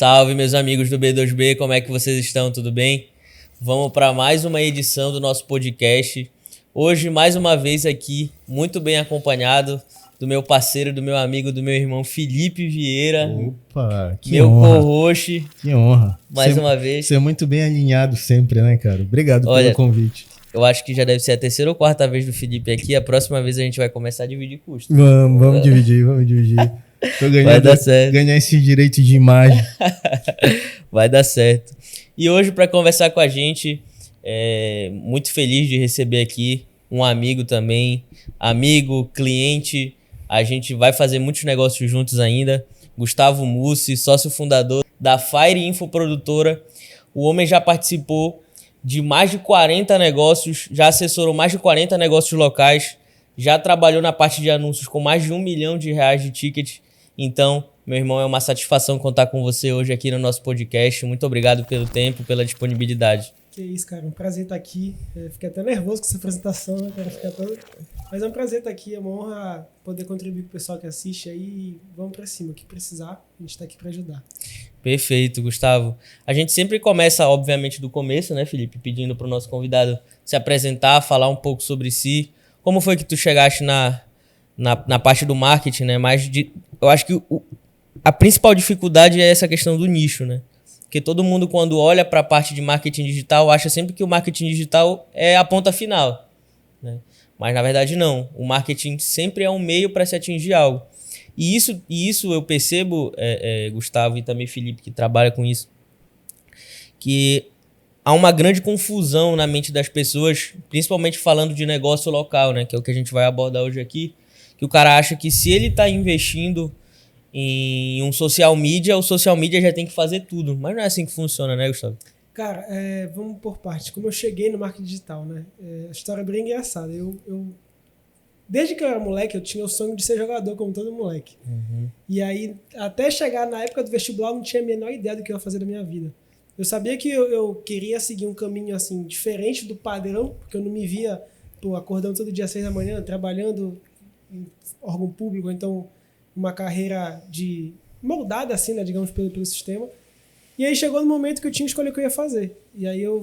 Salve, meus amigos do B2B, como é que vocês estão? Tudo bem? Vamos para mais uma edição do nosso podcast. Hoje, mais uma vez aqui, muito bem acompanhado do meu parceiro, do meu amigo, do meu irmão Felipe Vieira. Opa, que meu honra. co-host. Que honra. Mais uma vez. Você é muito bem alinhado sempre, né, cara? Obrigado pelo convite. Eu acho que já deve ser a terceira ou quarta vez do Felipe aqui. A próxima vez a gente vai começar a dividir custos. Vamos dividir. Tô ganhando, vai dar certo. Ganhar esse direito de imagem. Vai dar certo. E hoje, para conversar com a gente, muito feliz de receber aqui um amigo também. Amigo, cliente. A gente vai fazer muitos negócios juntos ainda. Gustavo Mussi, sócio fundador da Fire Info Produtora. O homem já participou de mais de 40 negócios, já assessorou mais de 40 negócios locais, já trabalhou na parte de anúncios com mais de R$1 milhão de ticket. Então, meu irmão, é uma satisfação contar com você hoje aqui no nosso podcast. Muito obrigado pelo tempo, pela disponibilidade. Que isso, cara. Um prazer estar aqui. Fiquei até nervoso com essa apresentação, né, cara? Mas é um prazer estar aqui. É uma honra poder contribuir com o pessoal que assiste aí. Vamos pra cima. O que precisar, a gente tá aqui pra ajudar. Perfeito, Gustavo. A gente sempre começa, obviamente, do começo, né, Felipe? Pedindo pro nosso convidado se apresentar, falar um pouco sobre si. Como foi que tu chegaste na parte do marketing, né? Eu acho que a principal dificuldade é essa questão do nicho, né? Porque todo mundo, quando olha para a parte de marketing digital, acha sempre que o marketing digital é a ponta final, né? Mas, na verdade, não. O marketing sempre é um meio para se atingir algo. E isso eu percebo, Gustavo e também Felipe, que trabalha com isso, que há uma grande confusão na mente das pessoas, principalmente falando de negócio local, né? Que é o que a gente vai abordar hoje aqui. Que o cara acha que se ele está investindo em um social media, o social media já tem que fazer tudo. Mas não é assim que funciona, né, Gustavo? Cara, vamos por partes. Como eu cheguei no marketing digital, né? A história é bem engraçada. Desde que eu era moleque, eu tinha o sonho de ser jogador, como todo moleque. Uhum. E aí, até chegar na época do vestibular, eu não tinha a menor ideia do que eu ia fazer da minha vida. Eu sabia que eu queria seguir um caminho, assim, diferente do padrão, porque eu não me via, acordando todo dia às 6 da manhã, trabalhando em órgão público, então uma carreira moldada, assim, né, digamos, pelo sistema. E aí chegou no momento que eu tinha que escolher o que eu ia fazer. E aí eu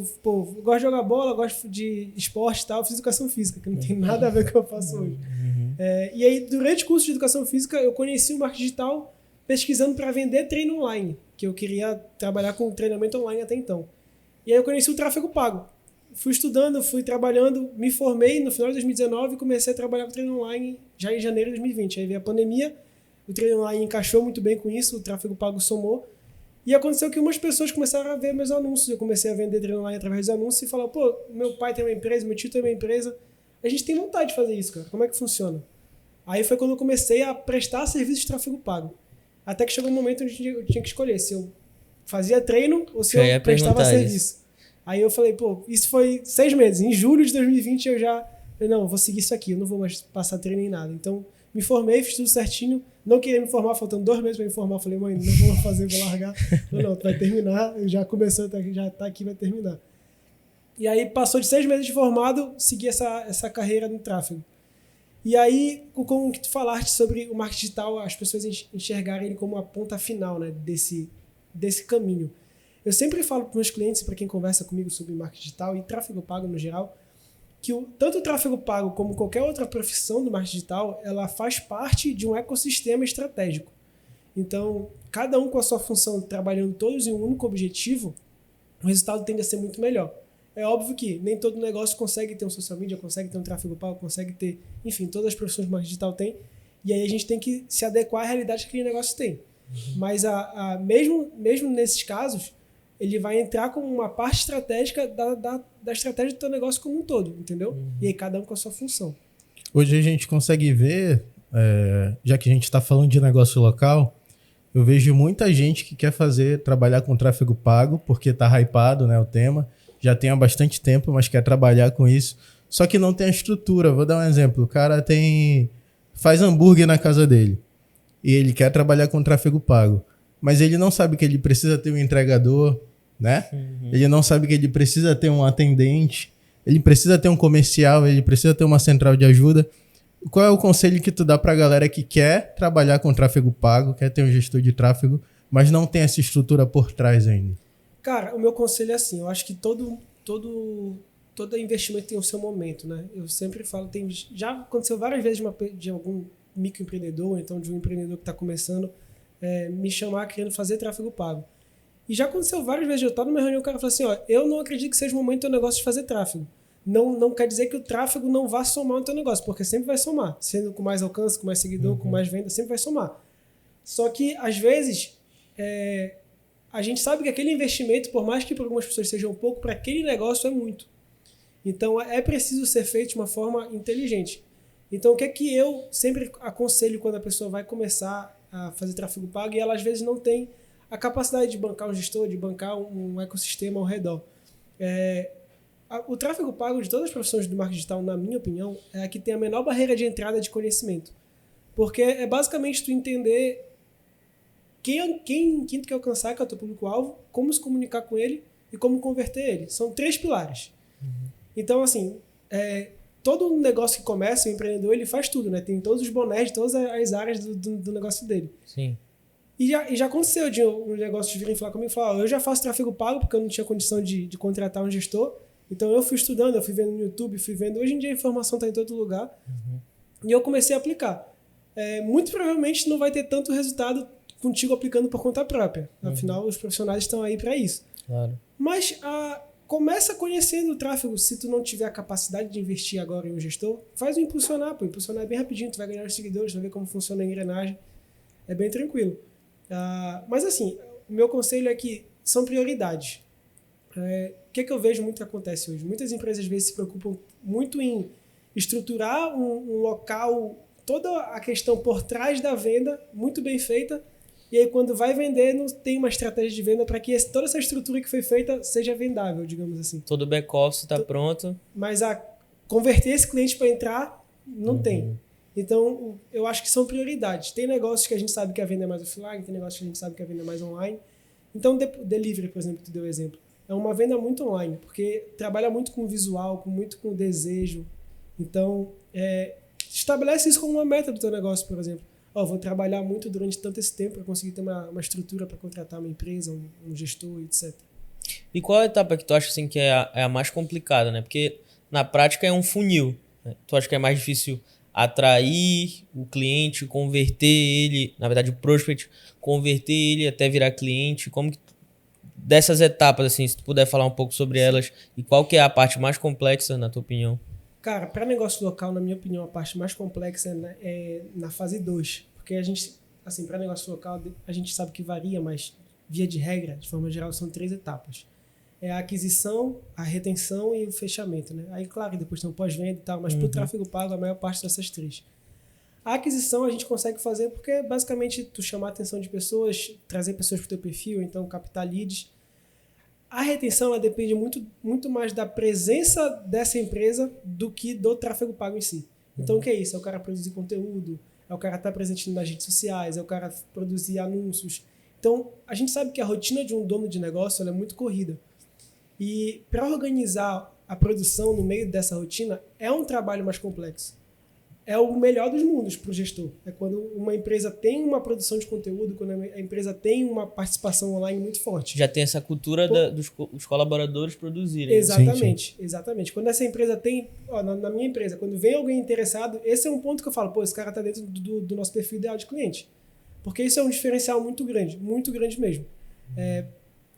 gosto de jogar bola, gosto de esporte e tal, eu fiz educação física, que não tem nada a ver com o que eu faço hoje. Uhum. E aí, durante o curso de educação física, eu conheci o marketing digital pesquisando para vender treino online, que eu queria trabalhar com treinamento online até então. E aí eu conheci o tráfego pago. Fui estudando, fui trabalhando, me formei no final de 2019 e comecei a trabalhar com treino online já em janeiro de 2020. Aí veio a pandemia, o treino online encaixou muito bem com isso, o tráfego pago somou. E aconteceu que umas pessoas começaram a ver meus anúncios. Eu comecei a vender treino online através dos anúncios e falaram, meu pai tem uma empresa, meu tio tem uma empresa. A gente tem vontade de fazer isso, cara. Como é que funciona? Aí foi quando eu comecei a prestar serviço de tráfego pago. Até que chegou um momento onde eu tinha que escolher se eu fazia treino ou se eu prestava serviço. Aí eu falei, isso foi 6 meses. Em julho de 2020 eu já falei, não, eu vou seguir isso aqui, eu não vou mais passar treino em nada. Então, me formei, fiz tudo certinho. Não queria me formar, faltando 2 meses para me formar. Falei, mãe, não vou fazer, vou largar. Não, tu vai terminar. Já começou, já tá aqui, vai terminar. E aí, passou de 6 meses de formado, segui essa carreira no tráfego. E aí, como que tu falaste sobre o marketing digital, as pessoas enxergarem ele como a ponta final, né, desse caminho. Eu sempre falo para meus clientes e para quem conversa comigo sobre marketing digital e tráfego pago no geral, que tanto o tráfego pago como qualquer outra profissão do marketing digital, ela faz parte de um ecossistema estratégico. Então, cada um com a sua função, trabalhando todos em um único objetivo, o resultado tende a ser muito melhor. É óbvio que nem todo negócio consegue ter um social media, consegue ter um tráfego pago, consegue ter, enfim, todas as profissões do marketing digital tem, e aí a gente tem que se adequar à realidade que aquele negócio tem. Mas mesmo nesses casos, ele vai entrar como uma parte estratégica da estratégia do teu negócio como um todo, entendeu? E aí cada um com a sua função. Hoje a gente consegue ver, já que a gente está falando de negócio local, eu vejo muita gente que quer trabalhar com tráfego pago, porque está hypado, né, o tema, já tem há bastante tempo, mas quer trabalhar com isso, só que não tem a estrutura. Vou dar um exemplo, o cara faz hambúrguer na casa dele, e ele quer trabalhar com tráfego pago, mas ele não sabe que ele precisa ter um entregador, né? Uhum. Ele não sabe que ele precisa ter um atendente, ele precisa ter um comercial, ele precisa ter uma central de ajuda. Qual é o conselho que tu dá pra galera que quer trabalhar com tráfego pago, quer ter um gestor de tráfego, mas não tem essa estrutura por trás ainda? Cara, o meu conselho é assim, eu acho que todo investimento tem o seu momento, né? Eu sempre falo, já aconteceu várias vezes de algum microempreendedor, ou então de um empreendedor que está começando, me chamar querendo fazer tráfego pago. E já aconteceu várias vezes, eu estou numa reunião e o cara fala assim, ó, eu não acredito que seja o momento do teu negócio de fazer tráfego. Não quer dizer que o tráfego não vá somar no teu negócio, porque sempre vai somar. Sendo com mais alcance, com mais seguidor, com mais venda, sempre vai somar. Só que, às vezes, a gente sabe que aquele investimento, por mais que para algumas pessoas seja um pouco, para aquele negócio é muito. Então, é preciso ser feito de uma forma inteligente. Então, o que é que eu sempre aconselho quando a pessoa vai começar a fazer tráfego pago e ela, às vezes, não tem a capacidade de bancar um gestor, de bancar um ecossistema ao redor. O tráfego pago de todas as profissões do marketing digital, na minha opinião, é a que tem a menor barreira de entrada de conhecimento. Porque é basicamente tu entender quem tu quer alcançar, que é o teu público-alvo, como se comunicar com ele e como converter ele. São 3 pilares. Então, assim, todo negócio que começa, o empreendedor, ele faz tudo, né? Tem todos os bonés de todas as áreas do negócio dele. Sim. E já aconteceu de um negócio de virem falar comigo e falar, eu já faço tráfego pago porque eu não tinha condição de contratar um gestor. Então eu fui estudando, eu fui vendo no YouTube, fui vendo. Hoje em dia a informação está em todo lugar. E eu comecei a aplicar. Muito provavelmente não vai ter tanto resultado contigo aplicando por conta própria. Afinal, os profissionais estão aí para isso. Claro. Mas começa conhecendo o tráfego. Se tu não tiver a capacidade de investir agora em um gestor, faz o impulsionar. Pô. Impulsionar é bem rapidinho, tu vai ganhar os seguidores, tu vai ver como funciona a engrenagem. É bem tranquilo. Mas assim, o meu conselho é que são prioridades. O que eu vejo muito que acontece hoje? Muitas empresas às vezes se preocupam muito em estruturar um local, toda a questão por trás da venda, muito bem feita, e aí quando vai vender não tem uma estratégia de venda para que toda essa estrutura que foi feita seja vendável, digamos assim. Todo o back-office está pronto. Mas converter esse cliente para entrar, não tem. Então, eu acho que são prioridades. Tem negócios que a gente sabe que a venda é mais offline, tem negócios que a gente sabe que a venda é mais online. Então, delivery, por exemplo, que tu deu exemplo, é uma venda muito online, porque trabalha muito com visual, muito com desejo. Então, estabelece isso como uma meta do teu negócio, por exemplo. Vou trabalhar muito durante tanto esse tempo para conseguir ter uma estrutura para contratar uma empresa, um gestor, etc. E qual a etapa que tu acha assim, que é a mais complicada, né? Porque na prática é um funil, né? Tu acha que é mais difícil atrair o cliente, converter ele, na verdade o prospect, converter ele até virar cliente? Como que dessas etapas, assim, se tu puder falar um pouco sobre elas e qual que é a parte mais complexa, na tua opinião? Cara, para negócio local, na minha opinião, a parte mais complexa é na fase 2. Porque a gente, assim, para negócio local, a gente sabe que varia, mas via de regra, de forma geral, são 3 etapas. É a aquisição, a retenção e o fechamento, né? Aí, claro, depois tem o pós-venda e tal, mas pro tráfego pago, a maior parte dessas 3. A aquisição a gente consegue fazer porque, basicamente, tu chamar a atenção de pessoas, trazer pessoas pro teu perfil, então captar leads. A retenção, ela depende muito mais da presença dessa empresa do que do tráfego pago em si. Então, o que é isso? É o cara produzir conteúdo, é o cara estar presente nas redes sociais, é o cara produzir anúncios. Então, a gente sabe que a rotina de um dono de negócio ela é muito corrida. E para organizar a produção no meio dessa rotina é um trabalho mais complexo. É o melhor dos mundos para o gestor. É quando uma empresa tem uma produção de conteúdo, quando a empresa tem uma participação online muito forte. Já tem essa cultura dos colaboradores produzirem. Exatamente, sim. Exatamente. Quando essa empresa tem, na minha empresa, quando vem alguém interessado, esse é um ponto que eu falo, esse cara está dentro do nosso perfil ideal de cliente. Porque isso é um diferencial muito grande mesmo.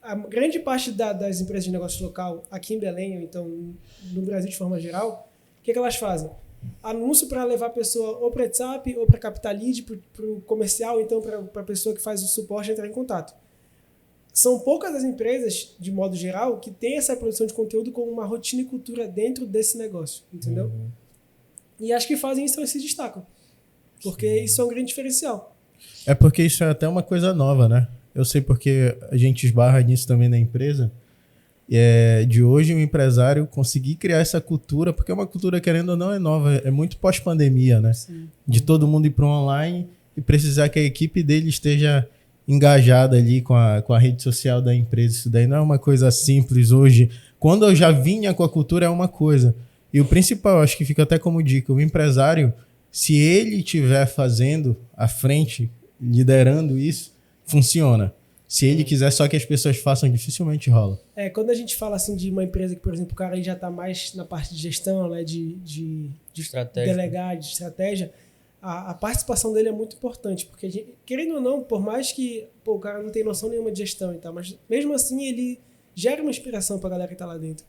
A grande parte das empresas de negócio local, aqui em Belém, ou então no Brasil de forma geral, o que elas fazem? Anúncio para levar a pessoa ou para WhatsApp ou para captar lead, para o comercial, então para a pessoa que faz o suporte entrar em contato. São poucas as empresas, de modo geral, que têm essa produção de conteúdo como uma rotina e cultura dentro desse negócio, entendeu? E acho que fazem isso e se destacam, porque isso é um grande diferencial. É porque isso é até uma coisa nova, né? Eu sei porque a gente esbarra nisso também na empresa. De hoje, o empresário conseguir criar essa cultura, porque é uma cultura, querendo ou não, é nova, é muito pós-pandemia, né? Sim. De todo mundo ir para o online e precisar que a equipe dele esteja engajada ali com a rede social da empresa. Isso daí não é uma coisa simples hoje. Quando eu já vinha com a cultura, é uma coisa. E o principal, acho que fica até como dica, o empresário, se ele estiver fazendo à frente, liderando isso, funciona. Se ele quiser só que as pessoas façam, dificilmente rola. Quando a gente fala assim de uma empresa que, por exemplo, o cara aí já está mais na parte de gestão, né, de delegar, de estratégia, a participação dele é muito importante, porque, querendo ou não, por mais que o cara não tem noção nenhuma de gestão e tal, mas mesmo assim ele gera uma inspiração para a galera que está lá dentro.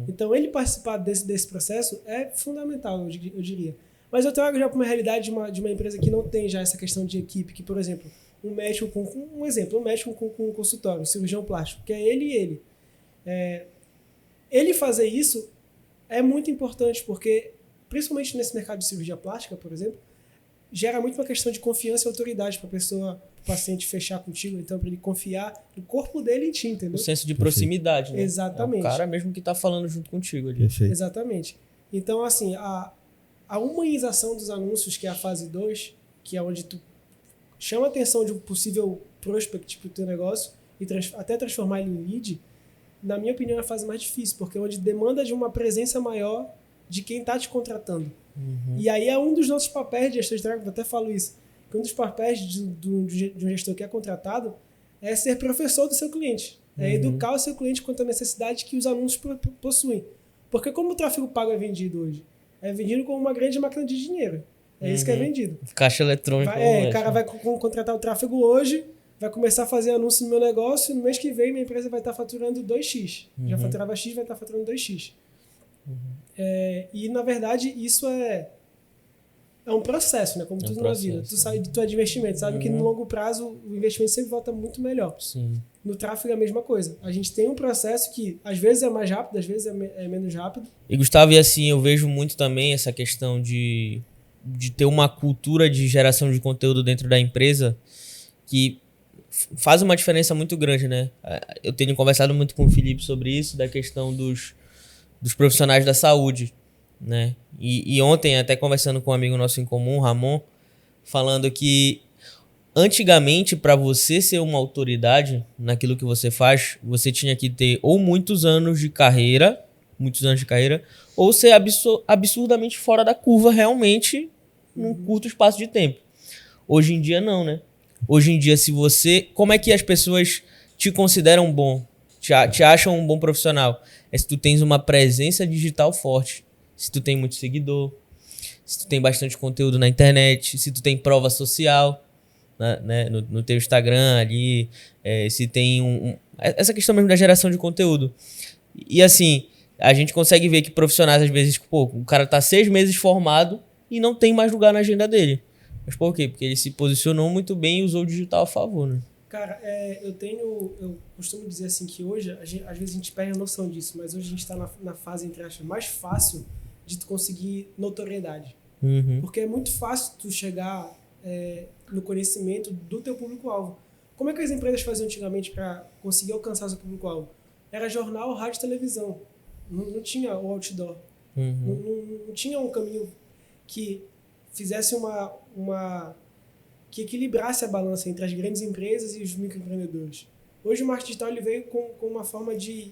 Então ele participar desse processo é fundamental, eu diria. Mas eu trago já para uma realidade de uma empresa que não tem já essa questão de equipe, que, por exemplo, um médico com um consultório, um cirurgião plástico, que é ele e ele. Ele fazer isso é muito importante, porque, principalmente nesse mercado de cirurgia plástica, por exemplo, gera muito uma questão de confiança e autoridade para o paciente fechar contigo, então para ele confiar no corpo dele em ti, entendeu? O senso de proximidade, né? Exatamente. É o cara mesmo que tá falando junto contigo ali. Perfeito. Exatamente. Então, assim, a humanização dos anúncios, que é a fase 2, que é onde tu chama a atenção de um possível prospect pro teu negócio e até transformar ele em lead, na minha opinião, é a fase mais difícil, porque é onde demanda de uma presença maior de quem está te contratando. E aí é um dos nossos papéis de gestor de tráfego, eu até falo isso, que um dos papéis de um gestor que é contratado é ser professor do seu cliente, é educar o seu cliente quanto à necessidade que os anúncios possuem. Porque como o tráfego pago é vendido hoje? É vendido como uma grande máquina de dinheiro. É isso que é vendido. Caixa eletrônica. O cara vai contratar o tráfego hoje, vai começar a fazer anúncio no meu negócio, no mês que vem minha empresa vai estar faturando 2x. Já faturava X, vai estar faturando 2x. E, na verdade, isso é um processo, né? Como tudo na vida. Tu é de investimento, sabe que no longo prazo o investimento sempre volta muito melhor. Sim. No tráfego é a mesma coisa. A gente tem um processo que às vezes é mais rápido, às vezes é menos rápido. E, Gustavo, e assim, eu vejo muito também essa questão de ter uma cultura de geração de conteúdo dentro da empresa que faz uma diferença muito grande, né? Eu tenho conversado muito com o Felipe sobre isso, da questão dos profissionais da saúde, né? E ontem, até conversando com um amigo nosso em comum, Ramon, falando que antigamente, para você ser uma autoridade naquilo que você faz, você tinha que ter ou muitos anos de carreira, ou ser absurdamente fora da curva realmente num curto espaço de tempo. Hoje em dia não, né? Hoje em dia, como é que as pessoas te consideram bom? Te acham um bom profissional? É se tu tens uma presença digital forte, se tu tem muito seguidor, se tu tem bastante conteúdo na internet, se tu tem prova social, né, no teu Instagram ali, se tem essa questão mesmo da geração de conteúdo. E assim, a gente consegue ver que profissionais, às vezes, o cara tá 6 meses formado e não tem mais lugar na agenda dele. Mas por quê? Porque ele se posicionou muito bem e usou o digital a favor, né? Cara, eu costumo dizer assim que hoje, às vezes a gente perde a noção disso, mas hoje a gente está na fase, entre aspas, mais fácil de tu conseguir notoriedade. Porque é muito fácil tu chegar no conhecimento do teu público-alvo. Como é que as empresas faziam antigamente para conseguir alcançar seu público-alvo? Era jornal, rádio e televisão. Não tinha o outdoor. Não tinha um caminho que fizesse que equilibrasse a balança entre as grandes empresas e os microempreendedores. Hoje o marketing digital ele veio com uma forma de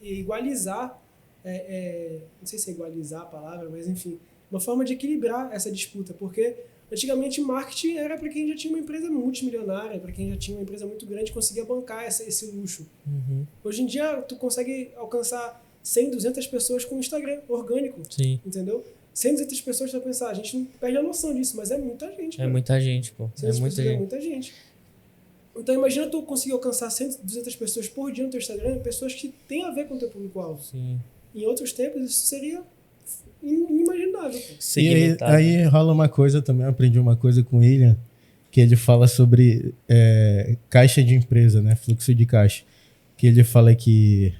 igualizar, não sei se é igualizar a palavra, mas enfim, uma forma de equilibrar essa disputa, porque antigamente marketing era para quem já tinha uma empresa multimilionária, para quem já tinha uma empresa muito grande, conseguia bancar esse luxo. Hoje em dia tu consegue alcançar 100, 200 pessoas com o Instagram orgânico. Sim. Entendeu? 100, 200 pessoas, tu vai pensar, a gente não perde a noção disso, mas é muita gente. É muita gente, pô. É muita gente. Então imagina tu conseguir alcançar 100, 200 pessoas por dia no teu Instagram, pessoas que têm a ver com o teu público-alvo. Sim. Em outros tempos isso seria inimaginável. E aí rola uma coisa também, eu aprendi uma coisa com o William, que ele fala sobre caixa de empresa, né? Fluxo de caixa. Que ele fala que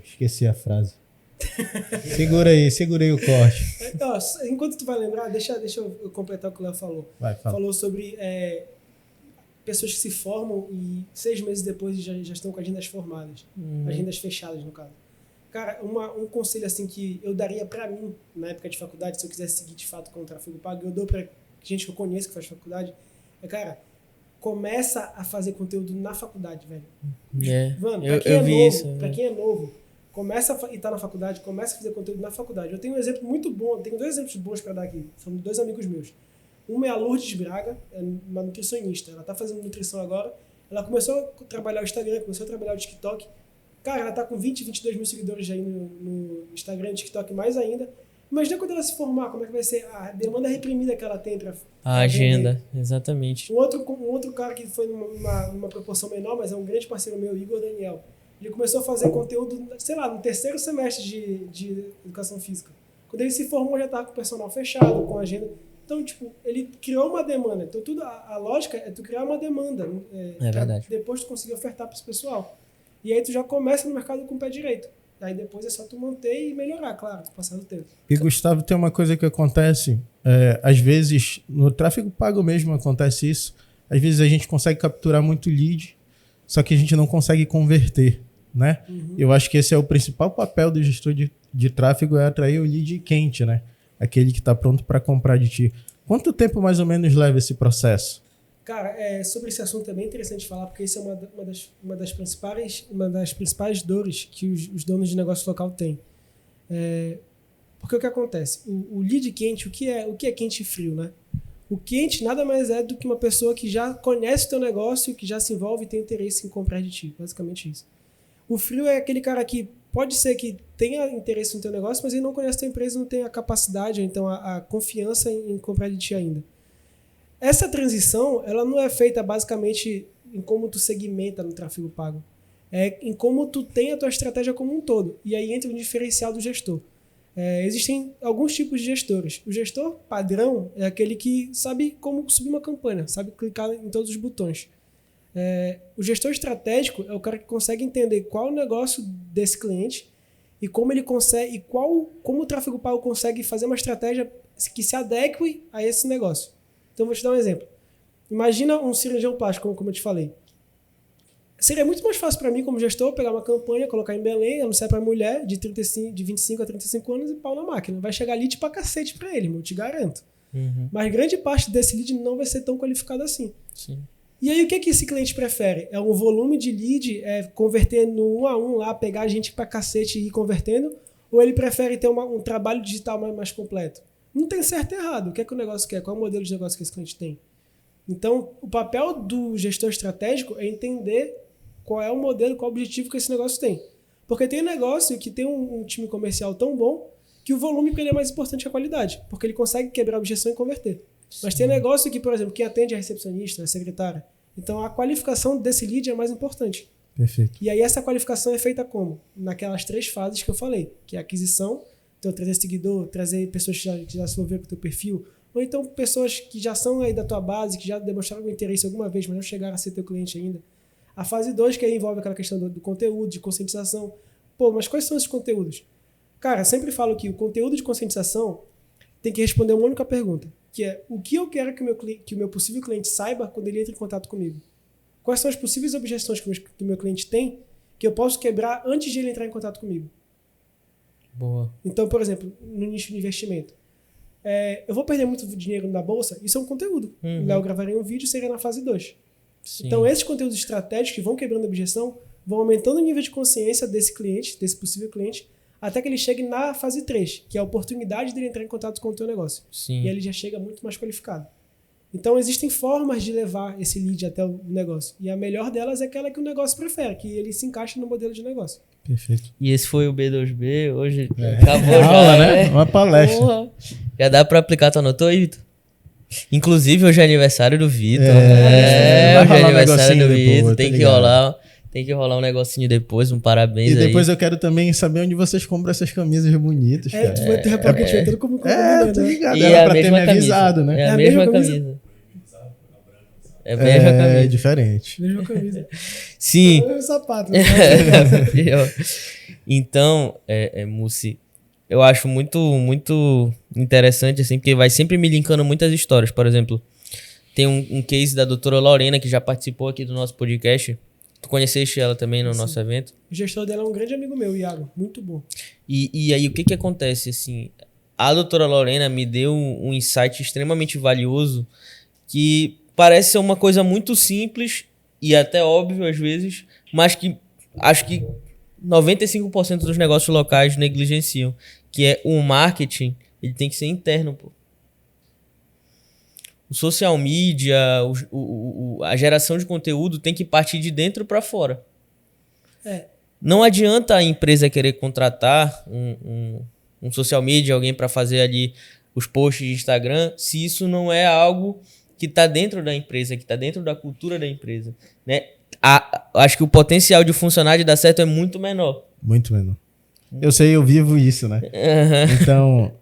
esqueci a frase. Segurei o corte. Enquanto tu vai lembrar, deixa eu completar o que o Léo falou. Falou sobre pessoas que se formam e 6 meses depois já estão com agendas formadas. Agendas fechadas, no caso. Cara, um conselho assim que eu daria pra mim, na época de faculdade, se eu quisesse seguir de fato com o tráfego pago, eu dou pra gente que eu conheço que faz faculdade, cara, começa a fazer conteúdo na faculdade, velho. Mano, pra quem é novo, começa e tá na faculdade, começa a fazer conteúdo na faculdade. Eu tenho um exemplo muito bom, tenho 2 exemplos bons para dar aqui. São 2 amigos meus. Uma é a Lourdes Braga, é uma nutricionista. Ela tá fazendo nutrição agora. Ela começou a trabalhar o Instagram, começou a trabalhar o TikTok. Cara, ela tá com 20, 22 mil seguidores aí no Instagram e TikTok mais ainda. Imagina quando ela se formar, como é que vai ser a demanda reprimida que ela tem pra A agenda, vender. exatamente. Um outro cara que foi numa proporção menor, mas é um grande parceiro meu, Igor Daniel. Ele começou a fazer conteúdo, sei lá, no terceiro semestre de educação física. Quando ele se formou, já estava com o personal fechado, com a agenda. Então, tipo, ele criou uma demanda. Então, a lógica é tu criar uma demanda. É verdade. Depois tu conseguir ofertar para esse pessoal. E aí tu já começa no mercado com o pé direito. Aí depois é só tu manter e melhorar, claro, com o passar do tempo. E, Gustavo, tem uma coisa que acontece, às vezes, no tráfego pago mesmo acontece isso. Às vezes a gente consegue capturar muito lead, só que a gente não consegue converter, né? Uhum. Eu acho que esse é o principal papel do gestor de tráfego, é atrair o lead quente, né? Aquele que está pronto para comprar de ti. Quanto tempo mais ou menos leva esse processo? Cara, sobre esse assunto é bem interessante falar, porque isso é uma das principais dores que os donos de negócio local têm. Porque o que acontece? O lead quente, o que é quente e frio, né? O quente nada mais é do que uma pessoa que já conhece o teu negócio, que já se envolve e tem interesse em comprar de ti. Basicamente isso. O frio é aquele cara que pode ser que tenha interesse no teu negócio, mas ele não conhece a tua empresa, não tem a capacidade, ou então a confiança em comprar de ti ainda. Essa transição, ela não é feita basicamente em como tu segmenta no tráfego pago. É em como tu tem a tua estratégia como um todo. E aí entra o diferencial do gestor. Existem alguns tipos de gestores. O gestor padrão é aquele que sabe como subir uma campanha, sabe clicar em todos os botões. O gestor estratégico é o cara que consegue entender qual o negócio desse cliente e como ele consegue, e como o tráfego pago consegue fazer uma estratégia que se adeque a esse negócio. Então, vou te dar um exemplo. Imagina um cirurgião plástico, como eu te falei. Seria muito mais fácil para mim, como gestor, pegar uma campanha, colocar em Belém, anunciar para mulher de 25 a 35 anos e pau na máquina. Vai chegar lead pra cacete para ele, irmão, te garanto. Uhum. Mas grande parte desse lead não vai ser tão qualificado assim. Sim. E aí, o que esse cliente prefere? É um volume de lead, converter no 1 a 1 lá, pegar gente pra cacete e ir convertendo? Ou ele prefere ter um trabalho digital mais completo? Não tem certo e errado. O que é que o negócio quer? Qual é o modelo de negócio que esse cliente tem? Então, o papel do gestor estratégico é entender qual é o modelo, qual é o objetivo que esse negócio tem. Porque tem negócio que tem um time comercial tão bom que o volume para ele é mais importante que a qualidade, porque ele consegue quebrar a objeção e converter. Sim. Mas tem negócio que, por exemplo, quem atende é a recepcionista, a secretária. Então, a qualificação desse lead é mais importante. Perfeito. E aí, essa qualificação é feita como? Naquelas 3 fases que eu falei, que é a aquisição, então trazer seguidor, trazer pessoas que já se envolveram com o teu perfil, ou então pessoas que já são aí da tua base, que já demonstraram algum interesse alguma vez, mas não chegaram a ser teu cliente ainda. A fase 2, que aí envolve aquela questão do conteúdo, de conscientização. Pô, mas quais são esses conteúdos? Cara, sempre falo que o conteúdo de conscientização tem que responder uma única pergunta, que é o que eu quero que o meu possível cliente saiba quando ele entra em contato comigo? Quais são as possíveis objeções que o meu cliente tem que eu posso quebrar antes de ele entrar em contato comigo? Boa. Então, por exemplo, no nicho de investimento, eu vou perder muito dinheiro na bolsa? Isso é um conteúdo. Uhum. O Léo gravaria um vídeo, seria na fase 2. Sim. Então, esses conteúdos estratégicos que vão quebrando a objeção vão aumentando o nível de consciência desse cliente, desse possível cliente, até que ele chegue na fase 3, que é a oportunidade dele entrar em contato com o teu negócio. Sim. E aí ele já chega muito mais qualificado. Então, existem formas de levar esse lead até o negócio. E a melhor delas é aquela que o negócio prefere, que ele se encaixa no modelo de negócio. Perfeito. E esse foi o B2B. Hoje acabou já. Aula, né? Uma palestra. Porra. Já dá pra aplicar, tu anotou aí, Vitor? Inclusive, hoje é aniversário do Vitor. Vai Hoje é rolar um aniversário negocinho do depois, Vitor. tá Tem que ligado. rolar um negocinho depois, um parabéns E aí. depois eu quero também saber onde vocês compram essas camisas bonitas, cara. Tu vai ter repaquete tudo como Eu tô ligado. E Era a pra ter mesma me camisa. avisado, né? É a mesma camisa. É a mesma É camisa. diferente. Mesma camisa. Sim. É o sapato. Né? Então, Mussi, eu acho muito, muito interessante, assim, porque vai sempre me linkando muitas histórias. Por exemplo, tem um case da doutora Lorena, que já participou aqui do nosso podcast. Tu conheceste ela também no nosso evento? O gestor dela é um grande amigo meu, Iago. Muito bom. E aí, o que acontece, assim? A doutora Lorena me deu um insight extremamente valioso, que parece ser uma coisa muito simples e até óbvio às vezes, mas que acho que 95% dos negócios locais negligenciam, que é o marketing, ele tem que ser interno, pô. o social media, a geração de conteúdo tem que partir de dentro para fora. Não adianta a empresa querer contratar um social media, alguém para fazer ali os posts de Instagram, se isso não é algo que está dentro da empresa, que está dentro da cultura da empresa, né? Acho que o potencial de funcionar de dar certo é muito menor. Muito menor. Eu sei, eu vivo isso, né? Então,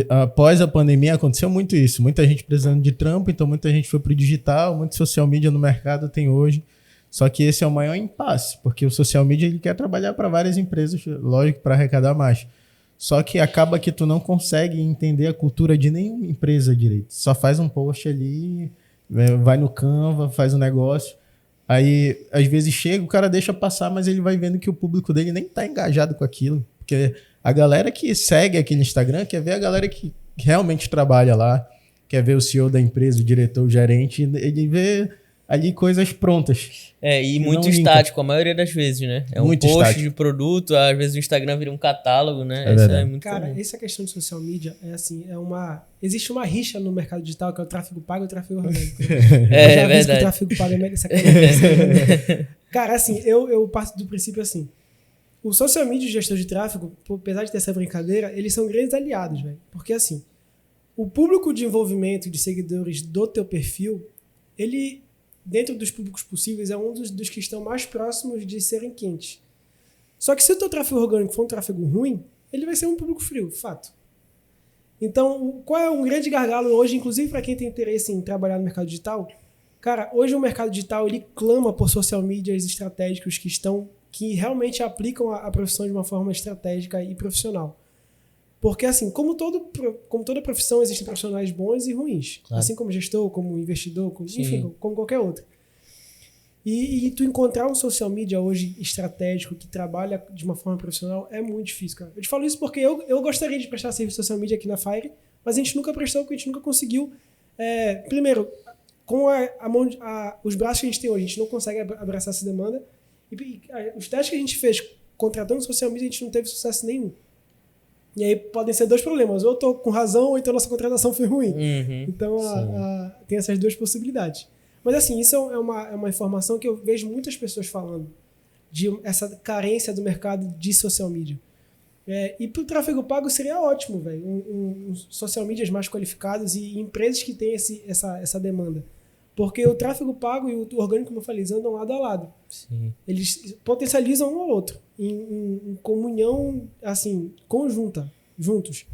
após a pandemia aconteceu muito isso. Muita gente precisando de trampo, então muita gente foi pro digital, muito social media no mercado tem hoje. Só que esse é o maior impasse, porque o social media ele quer trabalhar para várias empresas, lógico, para arrecadar mais. Só que acaba que tu não consegue entender a cultura de nenhuma empresa direito. Só faz um post ali, vai no Canva, faz um negócio. Aí, às vezes chega, o cara deixa passar, mas ele vai vendo que o público dele nem tá engajado com aquilo. Porque a galera que segue aquele Instagram quer ver a galera que realmente trabalha lá, quer ver o CEO da empresa, o diretor, o gerente, ele vê ali coisas prontas. E muito estático, a maioria das vezes, né? É muito um post estático de produto, às vezes o Instagram vira um catálogo, né? Isso é muito Cara, comum. essa questão de social media é assim, existe uma rixa no mercado digital, que é o tráfego pago e o tráfego orgânico. É verdade. O tráfego pago é sacanagem. Cara, assim, eu parto do princípio assim, o social media e o gestor de tráfego, apesar de ter essa brincadeira, eles são grandes aliados, velho. Porque assim, o público de envolvimento de seguidores do teu perfil, ele, dentro dos públicos possíveis, é um dos que estão mais próximos de serem quentes. Só que se o teu tráfego orgânico for um tráfego ruim, ele vai ser um público frio, fato. Então, qual é um grande gargalo hoje, inclusive para quem tem interesse em trabalhar no mercado digital? Cara, hoje o mercado digital ele clama por social medias estratégicos que realmente aplicam a profissão de uma forma estratégica e profissional. Porque, assim, como toda profissão, existem profissionais bons e ruins. Claro. Assim como gestor, como investidor, enfim, como qualquer outro. E tu encontrar um social media hoje estratégico que trabalha de uma forma profissional é muito difícil, cara. Eu te falo isso porque eu gostaria de prestar serviço social media aqui na Fire, mas a gente nunca prestou, porque a gente nunca conseguiu. Primeiro, com os braços que a gente tem hoje, a gente não consegue abraçar essa demanda. E os testes que a gente fez contratando social media, a gente não teve sucesso nenhum. E aí podem ser dois problemas. Ou eu tô com razão, ou então nossa contratação foi ruim. Então tem essas duas possibilidades. Mas assim, isso é uma informação que eu vejo muitas pessoas falando. De essa carência do mercado de social media. E pro tráfego pago seria ótimo, velho. Um social medias mais qualificados e empresas que têm essa demanda. Porque o tráfego pago e o orgânico, como eu falei, eles andam lado a lado. Sim. Eles potencializam um ao outro. Em comunhão, assim, conjunta, juntos.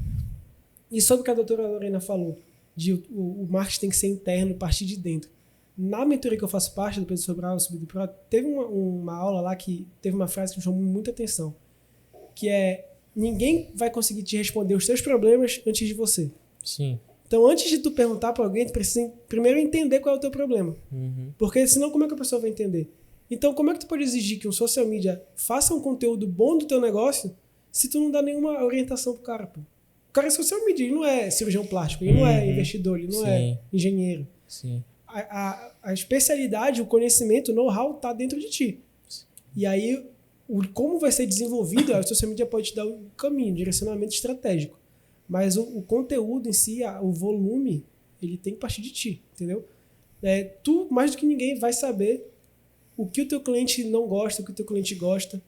E sobre o que a doutora Lorena falou, de o marketing tem que ser interno, partir de dentro. Na mentoria que eu faço parte, do Pedro Sobral, do Pro, teve uma aula lá que teve uma frase que me chamou muita atenção. Que é, ninguém vai conseguir te responder os teus problemas antes de você. Sim. Então, antes de tu perguntar para alguém, tu precisa primeiro entender qual é o teu problema. Porque senão, como é que a pessoa vai entender? Então, como é que tu pode exigir que um social media faça um conteúdo bom do teu negócio se tu não dá nenhuma orientação pro cara, pô? O cara é social media, ele não é cirurgião plástico, ele não é investidor, ele não é engenheiro. Sim. A especialidade, o conhecimento, o know-how tá dentro de ti. E aí, como vai ser desenvolvido, a social media pode te dar um caminho, um direcionamento estratégico. Mas o conteúdo em si, o volume, ele tem que partir de ti, entendeu? Tu, mais do que ninguém, vai saber o que o teu cliente não gosta, o que o teu cliente gosta.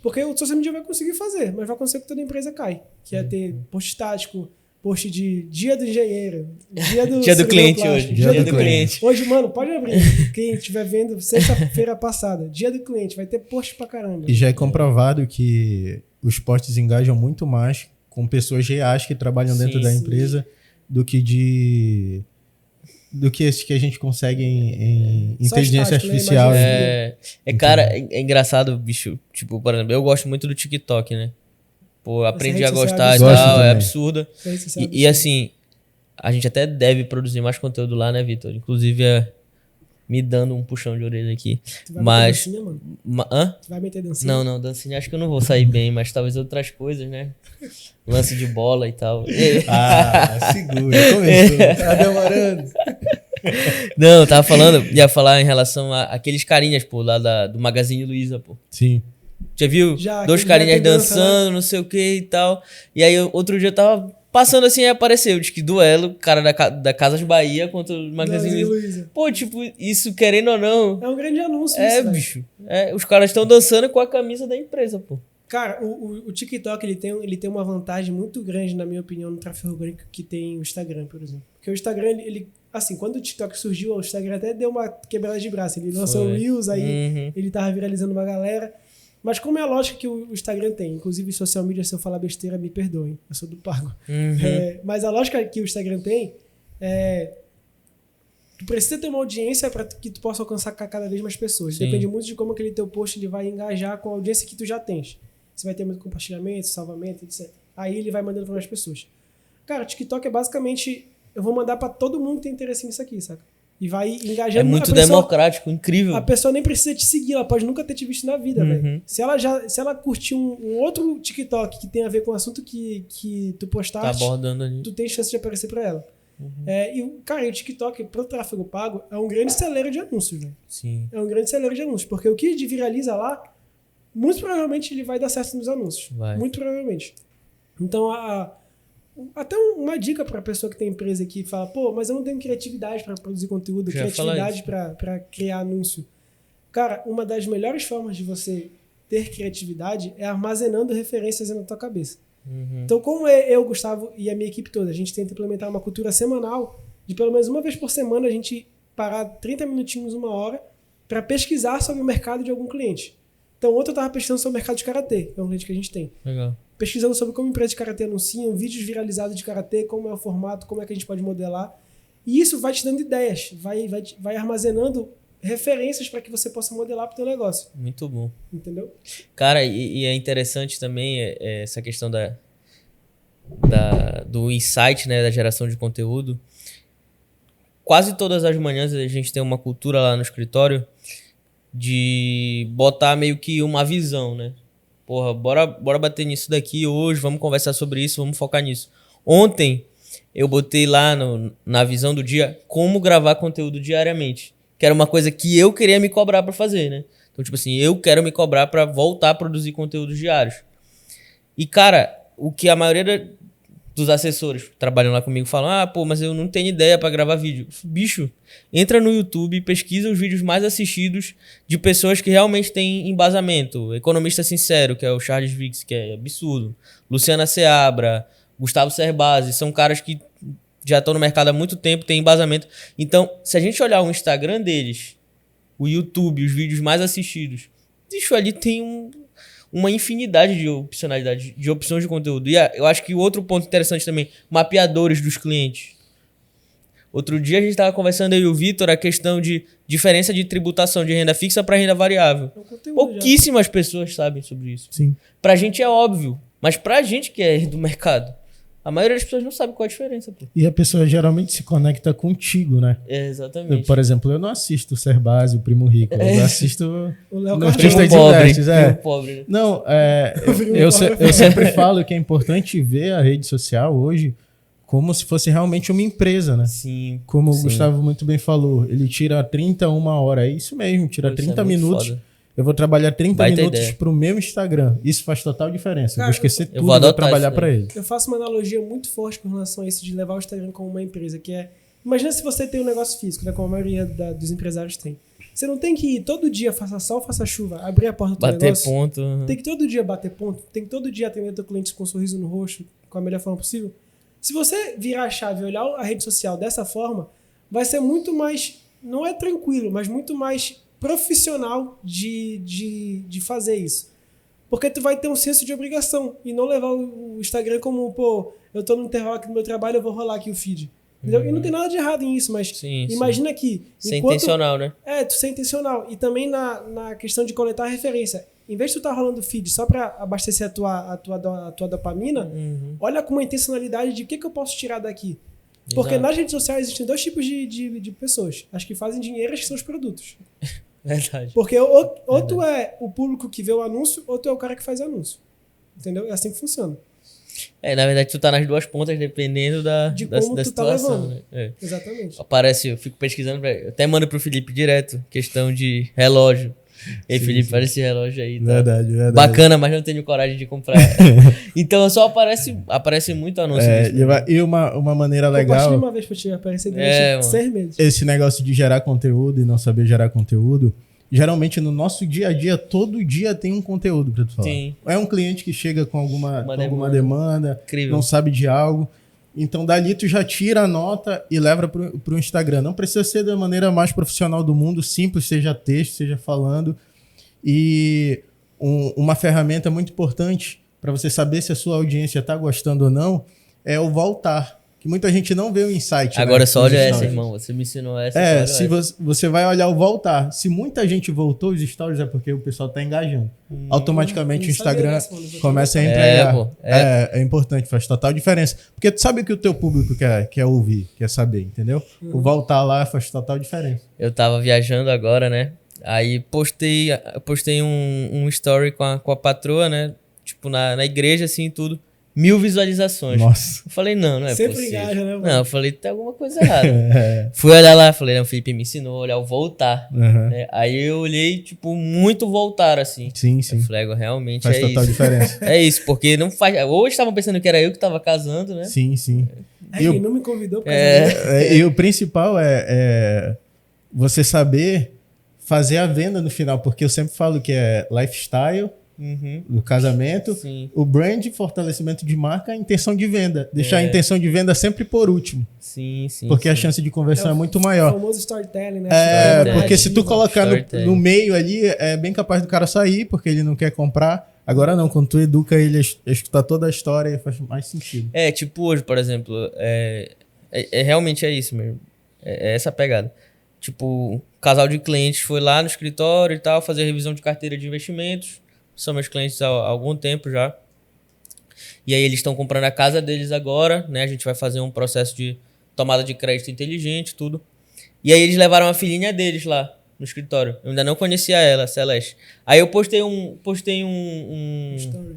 Porque o social media vai conseguir fazer, mas vai acontecer que toda empresa cai. Que é ter post estático, post de dia do engenheiro, dia do, dia do cliente plástico, hoje. Dia do cliente. Hoje, mano, pode abrir. Quem estiver vendo, sexta-feira passada, dia do cliente, vai ter post pra caramba. E já é comprovado que os posts engajam muito mais com pessoas reais que trabalham dentro da empresa do que esses que a gente consegue em inteligência artificial. Cara, é engraçado, bicho. Tipo, por exemplo, eu gosto muito do TikTok, né? Pô, aprendi a gostar e tal, é absurda. E assim, a gente até deve produzir mais conteúdo lá, né, Vitor? Inclusive, me dando um puxão de orelha aqui. Tu vai meter dancinha, mano? Hã? Tu vai meter dancinha? Não, dancinha acho que eu não vou sair bem, mas talvez outras coisas, né? Lance de bola e tal. Segura, começou. Tá demorando. Não, eu tava ia falar em relação àqueles carinhas, pô, lá do Magazine Luiza, pô. Sim. Já viu? Dois carinhas dançando, não sei o que e tal. E aí, outro dia eu tava Passando assim, aí apareceu, diz que duelo, cara da Casas Bahia contra o Magazine Luiza. Pô, tipo, isso querendo ou não... É um grande anúncio isso, bicho. Os caras estão dançando com a camisa da empresa, pô. Cara, o TikTok, ele tem uma vantagem muito grande, na minha opinião, no tráfego orgânico que tem o Instagram, por exemplo. Porque o Instagram, ele assim, quando o TikTok surgiu, o Instagram até deu uma quebrada de braço. Ele lançou o Reels, aí ele tava viralizando uma galera. Mas como é a lógica que o Instagram tem, inclusive social media, se eu falar besteira, me perdoem, eu sou do pago. Mas a lógica que o Instagram tem tu precisa ter uma audiência para que tu possa alcançar cada vez mais pessoas. Sim. Depende muito de como aquele teu post ele vai engajar com a audiência que tu já tens. Você vai ter muito compartilhamento, salvamento, etc. Aí ele vai mandando para mais pessoas. Cara, o TikTok é basicamente... Eu vou mandar para todo mundo que tem interesse nisso aqui, saca? E vai engajando. É muito democrático, incrível. A pessoa nem precisa te seguir, ela pode nunca ter te visto na vida, velho. Se ela curtir um outro TikTok que tem a ver com o assunto que tu postaste, tá abordando ali, tu tem chance de aparecer pra ela. Cara, o TikTok pro tráfego pago é um grande celeiro de anúncios, velho. Sim. É um grande celeiro de anúncios, porque o que viraliza lá, muito provavelmente ele vai dar certo nos anúncios. Vai. Muito provavelmente. Então, até uma dica para a pessoa que tem empresa que fala, pô, mas eu não tenho criatividade para produzir conteúdo, criatividade para criar anúncio. Cara, uma das melhores formas de você ter criatividade é armazenando referências na tua cabeça. Então, como eu, Gustavo e a minha equipe toda, a gente tenta implementar uma cultura semanal de pelo menos uma vez por semana a gente parar 30 minutinhos, uma hora, para pesquisar sobre o mercado de algum cliente. Então, ontem eu estava pesquisando sobre o mercado de karatê, que é um cliente que a gente tem. Legal. Pesquisando sobre como empresas de karatê anunciam, vídeos viralizados de karatê, como é o formato, como é que a gente pode modelar. E isso vai te dando ideias, vai armazenando referências para que você possa modelar para o teu negócio. Muito bom. Entendeu? Cara, e é interessante também essa questão do insight, né, da geração de conteúdo. Quase todas as manhãs a gente tem uma cultura lá no escritório de botar meio que uma visão, né? Porra, bora bater nisso daqui hoje, vamos conversar sobre isso, vamos focar nisso. Ontem eu botei lá na visão do dia como gravar conteúdo diariamente, que era uma coisa que eu queria me cobrar pra fazer, né? Então, tipo assim, eu quero me cobrar pra voltar a produzir conteúdos diários. E, cara, o que a maioria dos assessores que trabalham lá comigo falam, pô, mas eu não tenho ideia pra gravar vídeo. Bicho, entra no YouTube, pesquisa os vídeos mais assistidos de pessoas que realmente têm embasamento. Economista Sincero, que é o Charles Vicks, que é absurdo. Luciana Seabra, Gustavo Cerbasi, são caras que já estão no mercado há muito tempo, têm embasamento. Então, se a gente olhar o Instagram deles, o YouTube, os vídeos mais assistidos, bicho, ali tem uma infinidade de opcionalidades, de opções de conteúdo. E eu acho que o outro ponto interessante também, mapeadores dos clientes. Outro dia a gente estava conversando, eu e o Vitor, a questão de diferença de tributação de renda fixa para renda variável. Pouquíssimas pessoas sabem sobre isso. Sim. Pra gente é óbvio, mas pra gente que é do mercado, a maioria das pessoas não sabe qual é a diferença. Pô. E a pessoa geralmente se conecta contigo, né? Exatamente. Por exemplo, eu não assisto o Cerbasi, o Primo Rico. Eu assisto o Léo notícias diversas. Pobre, né? Não, eu sempre falo que é importante ver a rede social hoje como se fosse realmente uma empresa, né? Sim. Como o Gustavo muito bem falou, ele tira 31 horas. É isso mesmo, tira 30 minutos. Foda. Eu vou trabalhar 30 minutos pro meu Instagram. Isso faz total diferença. Cara, eu vou esquecer tudo e vou trabalhar para ele. Eu faço uma analogia muito forte com relação a isso de levar o Instagram como uma empresa, que é... Imagina se você tem um negócio físico, né, como a maioria dos empresários tem. Você não tem que ir todo dia, faça sol, faça chuva, abrir a porta do teu negócio. Bater ponto. Tem que todo dia bater ponto. Tem que todo dia atender teu cliente com um sorriso no rosto, com a melhor forma possível. Se você virar a chave e olhar a rede social dessa forma, vai ser muito mais... Não é tranquilo, mas muito mais... profissional de fazer isso. Porque tu vai ter um senso de obrigação e não levar o Instagram como, pô, eu tô no intervalo aqui do meu trabalho, eu vou rolar aqui o feed. Entendeu? E não tem nada de errado nisso, mas imagina que... Ser intencional, né? Tu ser intencional. E também na questão de coletar referência. Em vez de tu tá rolando feed só para abastecer a tua dopamina, olha com uma intencionalidade de o que eu posso tirar daqui. Porque nas redes sociais existem dois tipos de pessoas. As que fazem dinheiro e as que são os produtos. Verdade. Porque ou tu é o público que vê o anúncio, ou tu é o cara que faz anúncio. Entendeu? É assim que funciona. Na verdade, tu tá nas duas pontas, dependendo da tu situação. Tá levando. Né? Exatamente. Aparece, eu fico pesquisando, eu até mando pro Felipe direto, questão de relógio. Ei, Sim, Felipe, sim. olha esse relógio aí. Tá? Verdade. Bacana, mas não tenho coragem de comprar. Então só aparece muito anúncio disso. Né? E uma maneira Compartilha legal, uma vez pra te aparecer É, durante mano. 6 meses. esse negócio de gerar conteúdo e não saber gerar conteúdo, geralmente no nosso dia a dia, todo dia tem um conteúdo pra tu falar. Sim. É um cliente que chega com alguma Uma demanda, Incrível. não sabe de algo. Então, dali tu já tira a nota e leva pro Instagram. Não precisa ser da maneira mais profissional do mundo, simples, seja texto, seja falando. E uma ferramenta muito importante para você saber se a sua audiência está gostando ou não é o voltar. Que muita gente não vê o insight. Agora né, só nos olha essa, stories. irmão. Você me ensinou essa. É, só se olha essa. você vai olhar o voltar. Se muita gente voltou os stories é porque o pessoal tá engajando. Automaticamente o não sabia Instagram dessa, mano. começa a É, entregar. pô, É importante, faz total diferença. Porque tu sabe o que o teu público quer ouvir, quer saber, entendeu? O voltar lá faz total diferença. Eu tava viajando agora, né? Aí postei um story com a patroa, né? Tipo, na igreja, assim, tudo. 1000 visualizações. Nossa. Eu falei, não é Sempre possível. engaja, né, mano? Não, eu falei, tem alguma coisa errada. É. Fui olhar lá, falei, não, o Felipe me ensinou a olhar o voltar. Uhum. Né? Aí eu olhei, tipo, muito voltar, assim. Sim, Eu sim. falei, realmente Faz é total isso. diferença. É isso, porque não faz... Hoje estavam pensando que era eu que tava casando, né? Sim, sim. É, E quem o- não me convidou pra É. casamento. E o principal é você saber fazer a venda no final, porque eu sempre falo que é lifestyle Uhum. do casamento, Sim, o brand, fortalecimento de marca, a intenção de venda. Deixar a intenção de venda sempre por último, sim. porque a sim. chance de conversão é o muito O maior. famoso storytelling, né? É, Storytelling. porque se tu colocar Storytelling. no meio ali, é bem capaz do cara sair, porque ele não quer comprar. Agora não, quando tu educa ele a escutar toda a história, faz mais sentido. É, tipo hoje, por exemplo, realmente é isso mesmo. É essa a pegada. Tipo, um casal de clientes foi lá no escritório e tal, fazer revisão de carteira de investimentos. São meus clientes há algum tempo já. E aí eles estão comprando a casa deles agora, né? A gente vai fazer um processo de tomada de crédito inteligente, tudo. E aí eles levaram a filhinha deles lá no escritório. Eu ainda não conhecia ela, Celeste. Aí eu postei um Story.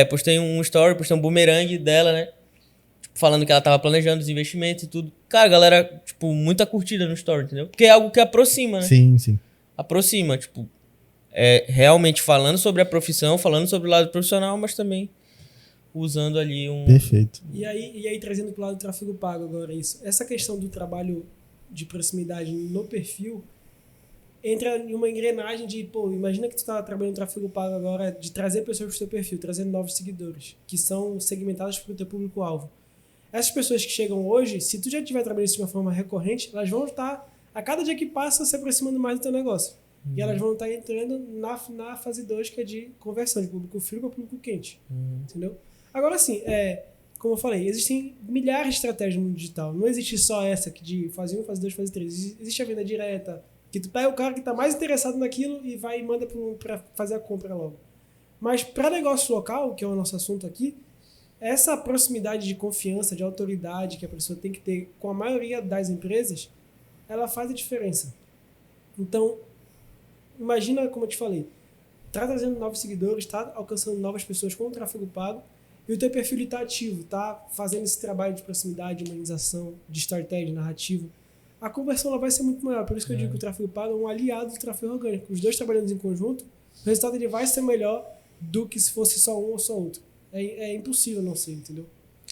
postei um story, postei um boomerang dela, né? Tipo, falando que ela tava planejando os investimentos e tudo. Cara, galera, tipo, muita curtida no story, entendeu? Porque é algo que aproxima, né? Sim, sim. Aproxima, tipo, realmente falando sobre a profissão, falando sobre o lado profissional, mas também usando ali um... Perfeito. E aí trazendo pro lado do tráfego pago agora isso. Essa questão do trabalho de proximidade no perfil entra em uma engrenagem de, pô, imagina que tu tá trabalhando no tráfego pago agora de trazer pessoas pro seu perfil, trazendo novos seguidores, que são segmentados pro teu público-alvo. Essas pessoas que chegam hoje, se tu já estiver trabalhando isso de uma forma recorrente, elas vão estar, a cada dia que passa, se aproximando mais do teu negócio. E elas vão estar entrando na fase 2, que é de conversão de público frio para público quente. Entendeu? Agora, assim, como eu falei, existem milhares de estratégias no mundo digital. Não existe só essa que de fase 1, fase 2, fase 3. Existe a venda direta, que tu pega o cara que está mais interessado naquilo e vai e manda para fazer a compra logo. Mas para negócio local, que é o nosso assunto aqui, essa proximidade de confiança, de autoridade que a pessoa tem que ter com a maioria das empresas, ela faz a diferença. Então, imagina, como eu te falei, tá trazendo novos seguidores, tá alcançando novas pessoas com o tráfego pago, e o teu perfil está ativo, tá fazendo esse trabalho de proximidade, de humanização, de storytelling, narrativo. A conversão ela vai ser muito maior. Por isso que eu digo que o tráfego pago é um aliado do tráfego orgânico. Os dois trabalhando em conjunto, o resultado ele vai ser melhor do que se fosse só um ou só outro. É impossível não ser, entendeu?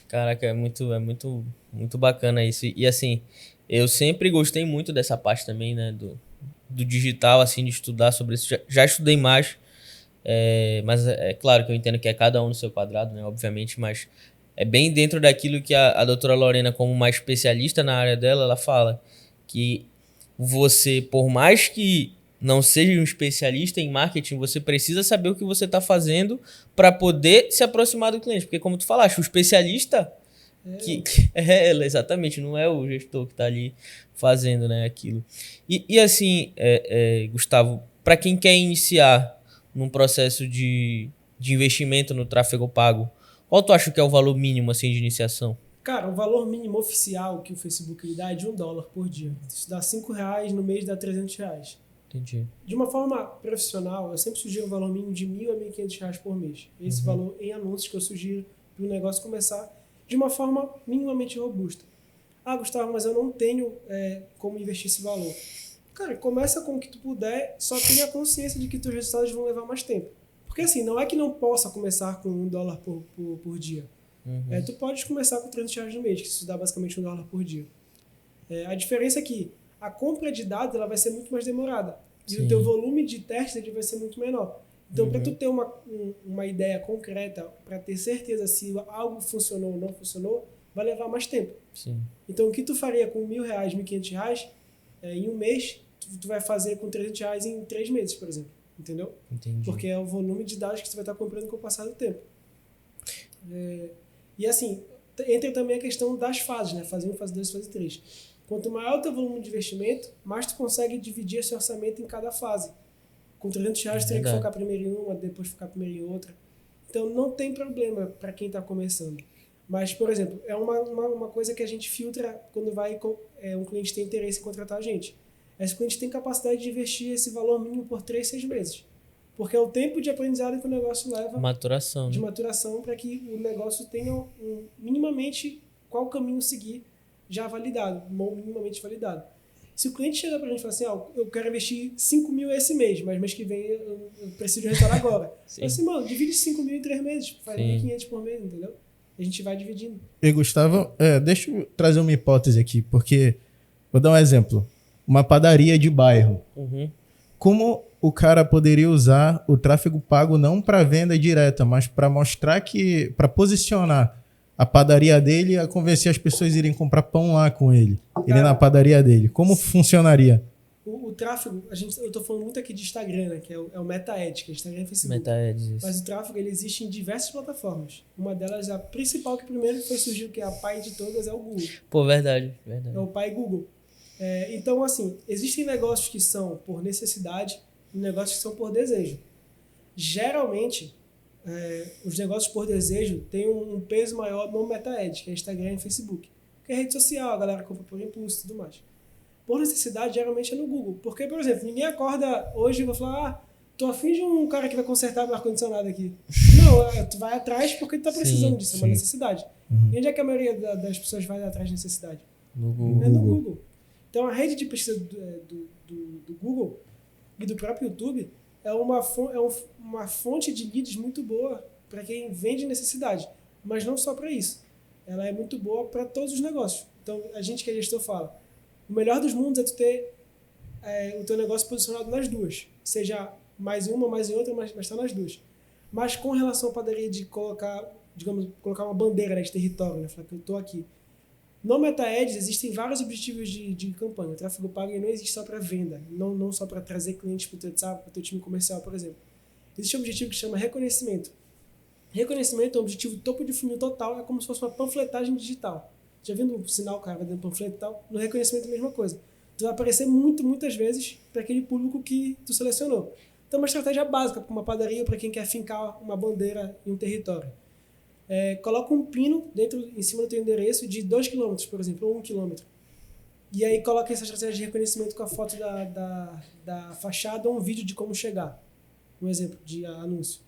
Caraca, é muito bacana isso. E assim, eu sempre gostei muito dessa parte também, né, do digital, assim, de estudar sobre isso. Já estudei mais, mas é claro que eu entendo que é cada um no seu quadrado, né, obviamente, mas é bem dentro daquilo que a doutora Lorena, como uma especialista na área dela, ela fala que você, por mais que não seja um especialista em marketing, você precisa saber o que você está fazendo para poder se aproximar do cliente. Porque, como tu falaste, o especialista... exatamente, não é o gestor que está ali fazendo, né, aquilo. E assim, Gustavo, para quem quer iniciar num processo de investimento no tráfego pago, qual tu acha que é o valor mínimo assim, de iniciação? Cara, o valor mínimo oficial que o Facebook lhe dá é de $1 por dia. Isso dá R$5, no mês dá R$300. Entendi. De uma forma profissional, eu sempre sugiro um valor mínimo de R$1.000 a R$1.500 por mês. Esse valor em anúncios que eu sugiro para o negócio começar de uma forma minimamente robusta. Ah, Gustavo, mas eu não tenho como investir esse valor. Cara, começa com o que tu puder, só tenha consciência de que teus resultados vão levar mais tempo. Porque assim, não é que não possa começar com $1 por dia. Tu pode começar com R$300 no mês, que isso dá basicamente $1 por dia. A diferença é que a compra de dados ela vai ser muito mais demorada. E o teu volume de testes ele vai ser muito menor. Então, para tu ter uma ideia concreta, para ter certeza se algo funcionou ou não funcionou, vai levar mais tempo. Sim. Então, o que tu faria com R$1.000, R$1.500, em um mês, tu vai fazer com R$300 em 3 meses, por exemplo. Entendeu? Entendi. Porque é o volume de dados que você vai estar comprando com o passar do tempo. E assim, entra também a questão das fases, né? Fase 1, fase 2, fase 3. Quanto maior o teu volume de investimento, mais tu consegue dividir esse orçamento em cada fase. Com R$300, tu teria que focar primeiro em uma, depois focar primeiro em outra. Então, não tem problema para quem está começando. Mas, por exemplo, é uma coisa que a gente filtra quando um cliente tem interesse em contratar a gente. Esse cliente tem capacidade de investir esse valor mínimo por 3, 6 meses. Porque é o tempo de aprendizado que o negócio leva. Maturação. De maturação, para que o negócio tenha minimamente qual caminho seguir já validado, minimamente validado. Se o cliente chegar para a gente e falar assim, eu quero investir 5 mil esse mês, mas mês que vem eu preciso de resultado agora. Então assim, mano, divide 5 mil em 3 meses, faz 1.500 por mês, entendeu? A gente vai dividindo. E Gustavo, deixa eu trazer uma hipótese aqui, porque, vou dar um exemplo, uma padaria de bairro. Como o cara poderia usar o tráfego pago não para venda direta, mas para mostrar para posicionar a padaria dele a convencer as pessoas a irem comprar pão lá com ele, ele na padaria dele. Como funcionaria? O tráfego, eu tô falando muito aqui de Instagram, né, que é o Meta Ads, que é Instagram e Facebook. Meta Ads, isso. Mas o tráfego ele existe em diversas plataformas. Uma delas, a principal que primeiro foi surgiu, que é a pai de todas, é o Google. Pô, verdade. É o pai Google. Então, assim, existem negócios que são por necessidade e negócios que são por desejo. Geralmente, os negócios por desejo têm um peso maior no Meta Ads, que é Instagram e Facebook. Que é rede social, a galera compra por impulso e tudo mais. Por necessidade, geralmente é no Google. Porque, por exemplo, ninguém acorda hoje e vai falar, tô afim de um cara que vai consertar meu ar-condicionado aqui. Não, tu vai atrás porque tu tá precisando disso, é uma necessidade. E onde é que a maioria das pessoas vai atrás de necessidade? No Google. É no Google. Então, a rede de pesquisa do Google e do próprio YouTube é uma fonte de leads muito boa para quem vende necessidade. Mas não só para isso. Ela é muito boa para todos os negócios. Então, a gente que é gestor fala, o melhor dos mundos é tu ter o teu negócio posicionado nas duas. Seja mais em uma, mais em outra, mas está nas duas. Mas com relação à padaria de colocar uma bandeira, né, de território, né, falar que eu estou aqui. No Meta Ads existem vários objetivos de campanha. O tráfego pago não existe só para venda, não só para trazer clientes para o teu time comercial, por exemplo. Existe um objetivo que se chama reconhecimento. Reconhecimento é um objetivo topo de funil total, é como se fosse uma panfletagem digital. Já viu no sinal, o cara vai dando panfleto e tal? No reconhecimento é a mesma coisa. Tu vai aparecer muitas vezes para aquele público que tu selecionou. Então, é uma estratégia básica para uma padaria ou para quem quer fincar uma bandeira em um território. Coloca um pino em cima do teu endereço de 2 km, por exemplo, ou 1 km. E aí coloca essa estratégia de reconhecimento com a foto da fachada ou um vídeo de como chegar. Um exemplo de anúncio.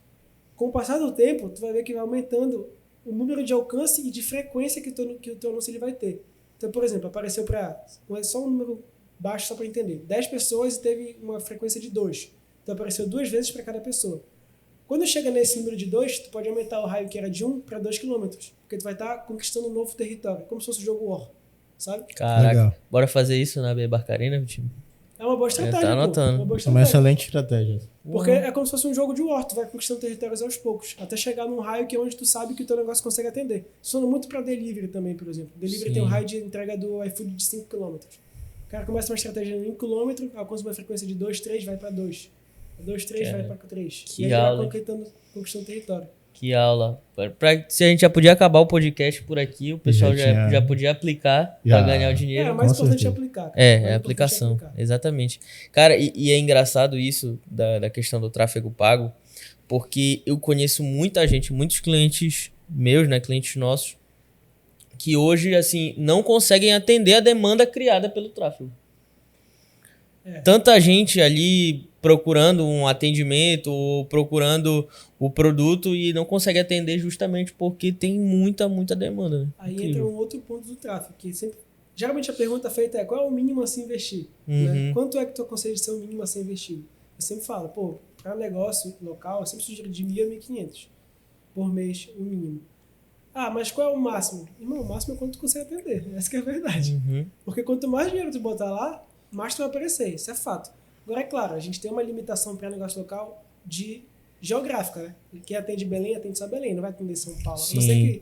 Com o passar do tempo, tu vai ver que vai aumentando o número de alcance e de frequência que o teu anúncio ele vai ter. Então, por exemplo, apareceu só um número baixo só para entender. 10 pessoas e teve uma frequência de 2. Então, apareceu 2 vezes para cada pessoa. Quando chega nesse número de 2, tu pode aumentar o raio que era de 1 para 2 km. Porque tu vai estar conquistando um novo território. Como se fosse um jogo War, sabe? Caraca, Legal. Bora fazer isso na Barcarena, time? É uma boa estratégia, Tá anotando. Uma boa É uma estratégia. excelente estratégia. Porque é como se fosse um jogo de War, tu vai conquistando territórios aos poucos, até chegar num raio que é onde tu sabe que o teu negócio consegue atender. Funciona muito para delivery também, por exemplo. Delivery tem um raio de entrega do iFood de 5 km. O cara começa uma estratégia em 1 km, alcança uma frequência de 2, 3, vai para 2. 2, 3, vai para 3. Que e aí aula. vai conquistando território. Que aula. Se a gente já podia acabar o podcast por aqui, o pessoal já podia aplicar para ganhar o dinheiro. O mais Com importante é certeza. aplicar. Cara. É a importante aplicação. aplicar. Exatamente. Cara, e é engraçado isso da questão do tráfego pago, porque eu conheço muita gente, muitos clientes meus, né, clientes nossos, que hoje, assim, não conseguem atender a demanda criada pelo tráfego. Tanta gente ali procurando um atendimento ou procurando o produto e não consegue atender justamente porque tem muita demanda. Né? Aí Incrível. entra um outro ponto do tráfego, que sempre Geralmente a pergunta feita é qual é o mínimo a se investir? Uhum. Né? Quanto é que tu aconselha de ser o mínimo a ser investido? Eu sempre falo, para negócio local, eu sempre sugiro de 1.000 a 1.500 por mês, o mínimo. Mas qual é o máximo? Irmão, o máximo é quanto tu consegue atender. Essa que é a verdade. Uhum. Porque quanto mais dinheiro tu botar lá, mais tu vai aparecer. Isso é fato. Agora, é claro, a gente tem uma limitação para negócio local geográfica, né? Quem atende Belém, atende só Belém, não vai atender São Paulo. Sim. A não ser que,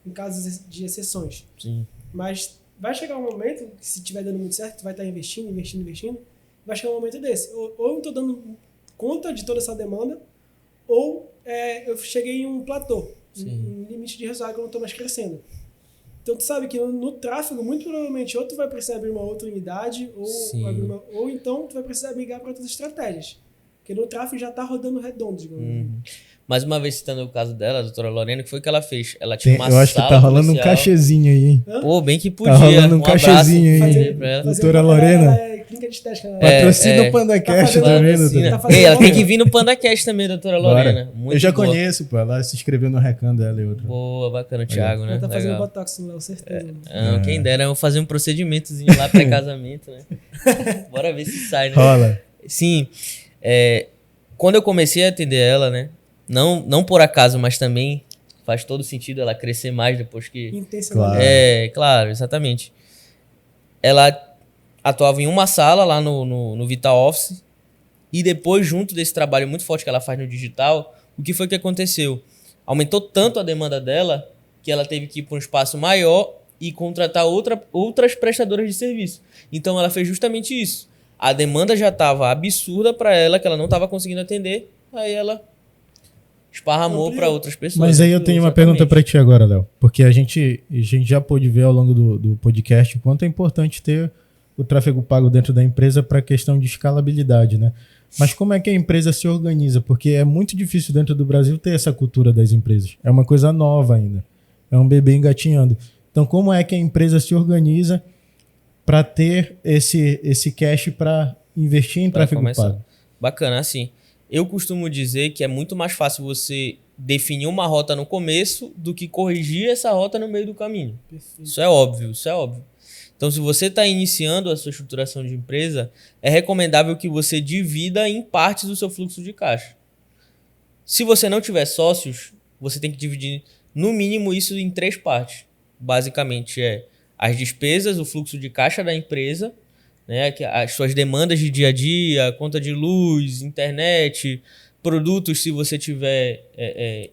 em casos de exceções. Sim. Mas vai chegar um momento, que se estiver dando muito certo, tu vai estar investindo, vai chegar um momento desse. Ou eu estou dando conta de toda essa demanda, ou eu cheguei em um platô, um limite de resultado que eu não estou mais crescendo. Então tu sabe que no tráfego, muito provavelmente, ou tu vai precisar abrir uma outra unidade, ou então tu vai precisar migrar para outras estratégias. Porque no tráfego já está rodando redondo, digamos assim. Mais uma vez citando o caso dela, a doutora Lorena, que foi o que ela fez? Ela tinha uma Eu acho que tá rolando comercial. um cachezinho aí, hein? Pô, bem que podia. Tá rolando um abraço cachezinho aí. pra ela. Doutora Lorena. Ela é clínica de estética. Né? Patrocina o PandaCast, Tá tá vendo? Patrocina. Tá fazendo Ei, ela tem bom. que vir no PandaCast também, doutora Lorena. Bora. Muito Eu já boa. conheço, pô. Ela se inscreveu no Recan dela e outra. Boa, bacana, o Thiago, né? Ela tá fazendo Legal. botox no Léo, certeza. né? Quem dera eu fazer um procedimentozinho lá pré-casamento, né? Bora ver se sai, né? Rola. Sim. Quando eu comecei a atender ela, né? Não por acaso, mas também faz todo sentido ela crescer mais depois que... Intencionalmente. Claro, exatamente. Ela atuava em uma sala lá no Vital Office e depois, junto desse trabalho muito forte que ela faz no digital, o que foi que aconteceu? Aumentou tanto a demanda dela que ela teve que ir para um espaço maior e contratar outras prestadoras de serviço. Então ela fez justamente isso. A demanda já estava absurda para ela, que ela não estava conseguindo atender, aí ela esparramou para outras pessoas. Mas aí eu tenho uma pergunta para ti agora, Léo. Porque a gente já pôde ver ao longo do podcast o quanto é importante ter o tráfego pago dentro da empresa para a questão de escalabilidade, né? Mas como é que a empresa se organiza? Porque é muito difícil dentro do Brasil ter essa cultura das empresas. É uma coisa nova ainda. É um bebê engatinhando. Então, como é que a empresa se organiza para ter esse cash para investir em tráfego pago? Bacana, assim. Eu costumo dizer que é muito mais fácil você definir uma rota no começo do que corrigir essa rota no meio do caminho. Perfeito. Isso é óbvio. Então, se você está iniciando a sua estruturação de empresa, é recomendável que você divida em partes do seu fluxo de caixa. Se você não tiver sócios, você tem que dividir, no mínimo, isso em 3 partes. Basicamente, as despesas, o fluxo de caixa da empresa, né, as suas demandas de dia a dia, conta de luz, internet, produtos, se você tiver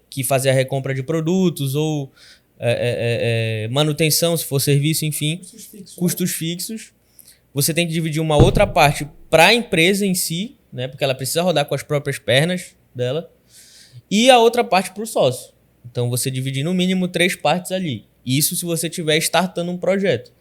que fazer a recompra de produtos, ou manutenção, se for serviço, enfim, custos fixos. Você tem que dividir uma outra parte para a empresa em si, né, porque ela precisa rodar com as próprias pernas dela, e a outra parte para o sócio. Então, você divide no mínimo 3 partes ali. Isso se você estiver startando um projeto.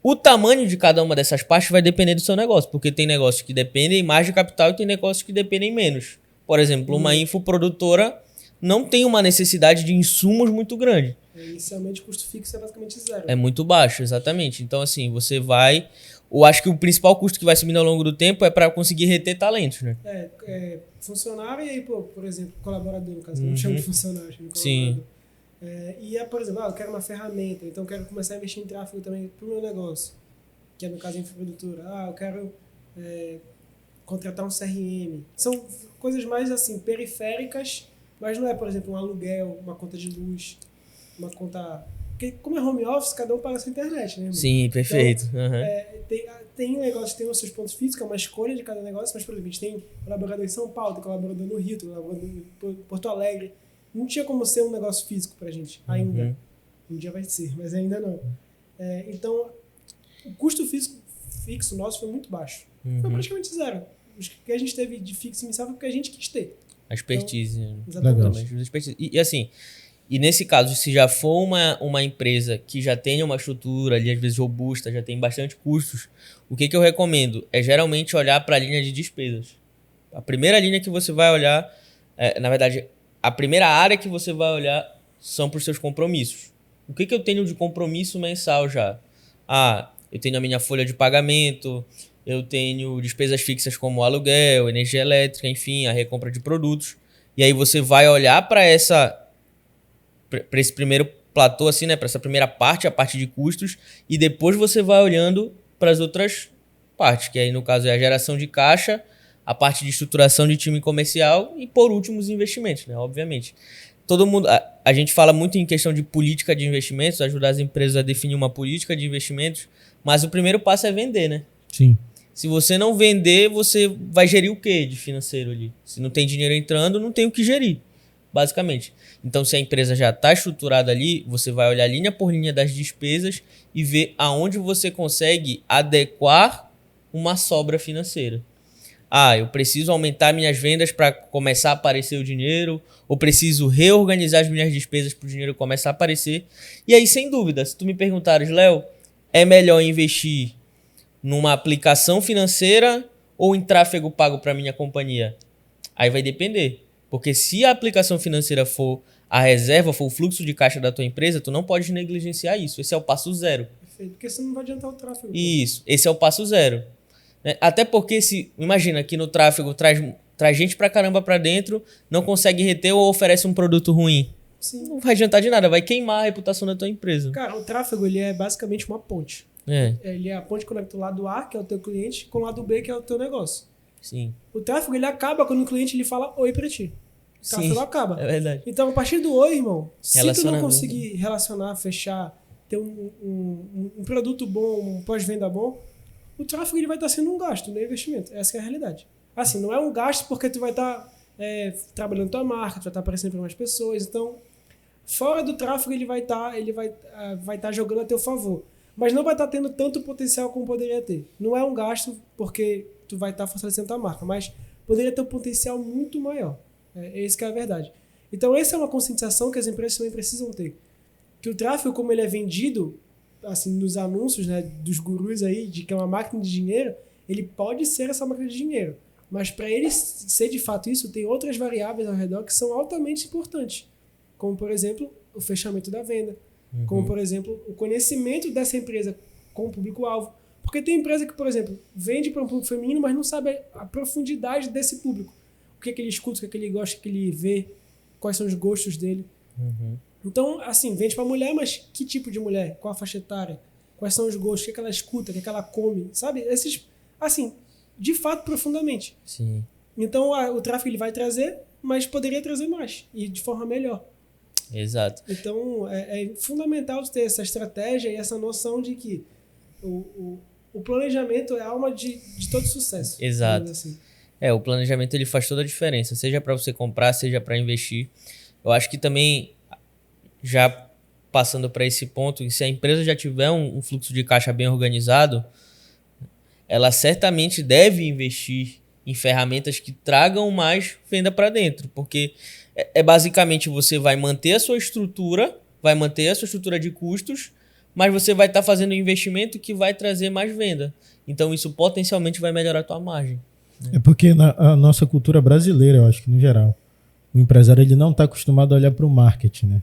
O tamanho de cada uma dessas partes vai depender do seu negócio, porque tem negócios que dependem mais de capital e tem negócios que dependem menos. Por exemplo, uma infoprodutora não tem uma necessidade de insumos muito grande. Inicialmente, o custo fixo é basicamente zero. É muito baixo, exatamente. Então, assim, você vai... Eu acho que o principal custo que vai subindo ao longo do tempo é para conseguir reter talentos, né? Funcionário e aí, por exemplo, colaborador, no caso. Não chamo de funcionário, chamo de colaborador. Sim. Por exemplo, eu quero uma ferramenta, então eu quero começar a investir em tráfego também para o meu negócio, que é no caso a infoprodutora. Eu quero contratar um CRM. São coisas mais assim, periféricas, mas não é, por exemplo, um aluguel, uma conta de luz, uma conta... Porque como é home office, cada um paga a sua internet, né, irmão? Sim, perfeito. Então, tem negócio, tem os seus pontos físicos, é uma escolha de cada negócio, mas, por exemplo, a gente tem colaborador em São Paulo, tem colaborador no Rio, tem colaborador em Porto Alegre. Não tinha como ser um negócio físico pra gente, ainda. Um dia vai ser, mas ainda não. Então, o custo fixo nosso foi muito baixo. Foi praticamente zero. O que a gente teve de fixo inicial foi porque a gente quis ter. A expertise. Então, exatamente. E assim, e nesse caso, se já for uma empresa que já tenha uma estrutura ali, às vezes robusta, já tem bastante custos, o que eu recomendo é geralmente olhar para a linha de despesas. A primeira linha que você vai olhar, na verdade, a primeira área que você vai olhar são para os seus compromissos. O que eu tenho de compromisso mensal já? Eu tenho a minha folha de pagamento, eu tenho despesas fixas como aluguel, energia elétrica, enfim, a recompra de produtos. E aí você vai olhar para esse primeiro platô, assim, né? Para essa primeira parte, a parte de custos, e depois você vai olhando para as outras partes, que aí no caso é a geração de caixa, a parte de estruturação de time comercial e, por último, os investimentos, né? Obviamente. Todo mundo, a gente fala muito em questão de política de investimentos, ajudar as empresas a definir uma política de investimentos, mas o primeiro passo é vender, né? Sim. Se você não vender, você vai gerir o quê de financeiro ali? Se não tem dinheiro entrando, não tem o que gerir, basicamente. Então, se a empresa já está estruturada ali, você vai olhar linha por linha das despesas e ver aonde você consegue adequar uma sobra financeira. Ah, eu preciso aumentar minhas vendas para começar a aparecer o dinheiro, ou preciso reorganizar as minhas despesas para o dinheiro começar a aparecer. E aí, sem dúvida, se tu me perguntares, Léo, é melhor investir numa aplicação financeira ou em tráfego pago para minha companhia? Aí vai depender. Porque se a aplicação financeira for a reserva, for o fluxo de caixa da tua empresa, tu não pode negligenciar isso. Esse é o passo zero. Perfeito, porque senão não vai adiantar o tráfego. Isso, esse é o passo zero. Até porque, imagina que no tráfego traz gente pra caramba pra dentro, não consegue reter ou oferece um produto ruim. Sim. Não vai adiantar de nada, vai queimar a reputação da tua empresa. Cara, o tráfego ele é basicamente uma ponte. Ele é a ponte que conecta o lado A, que é o teu cliente, com o lado B, que é o teu negócio. Sim. O tráfego ele acaba quando o cliente ele fala oi pra ti. O tráfego acaba. É verdade. Então, a partir do oi, irmão, se tu não conseguir relacionar, fechar, ter um produto bom, um pós-venda bom, o tráfego ele vai estar sendo um gasto, não é investimento. Essa é a realidade. Assim, não é um gasto porque tu vai estar trabalhando tua marca, tu vai estar aparecendo para mais pessoas. Então, fora do tráfego ele vai estar jogando a teu favor. Mas não vai estar tendo tanto potencial como poderia ter. Não é um gasto porque tu vai estar fortalecendo tua marca, mas poderia ter um potencial muito maior. Essa que é a verdade. Então, essa é uma conscientização que as empresas também precisam ter. Que o tráfego, como ele é vendido assim, nos anúncios, né, dos gurus aí, de que é uma máquina de dinheiro, ele pode ser essa máquina de dinheiro. Mas para ele ser de fato isso, tem outras variáveis ao redor que são altamente importantes. Como, por exemplo, o fechamento da venda. Como, por exemplo, o conhecimento dessa empresa com o público-alvo. Porque tem empresa que, por exemplo, vende para um público feminino, mas não sabe a profundidade desse público. O que é que ele escuta, o que é que ele gosta, o que ele vê, quais são os gostos dele. Então, assim, vende pra mulher, mas que tipo de mulher? Qual a faixa etária? Quais são os gostos? O que ela escuta? O que ela come? Sabe? Esses, assim, de fato, profundamente. Sim. Então, o tráfego ele vai trazer, mas poderia trazer mais. E de forma melhor. Exato. Então, é fundamental ter essa estratégia e essa noção de que o planejamento é a alma de todo sucesso. Exato. Assim. O planejamento ele faz toda a diferença. Seja para você comprar, seja para investir. Eu acho que também... Já passando para esse ponto, se a empresa já tiver um fluxo de caixa bem organizado, ela certamente deve investir em ferramentas que tragam mais venda para dentro, porque basicamente você vai manter a sua estrutura, vai manter a sua estrutura de custos, mas você vai estar fazendo um investimento que vai trazer mais venda. Então isso potencialmente vai melhorar a tua margem. É porque a nossa cultura brasileira, eu acho que no geral, o empresário ele não está acostumado a olhar para o marketing, né?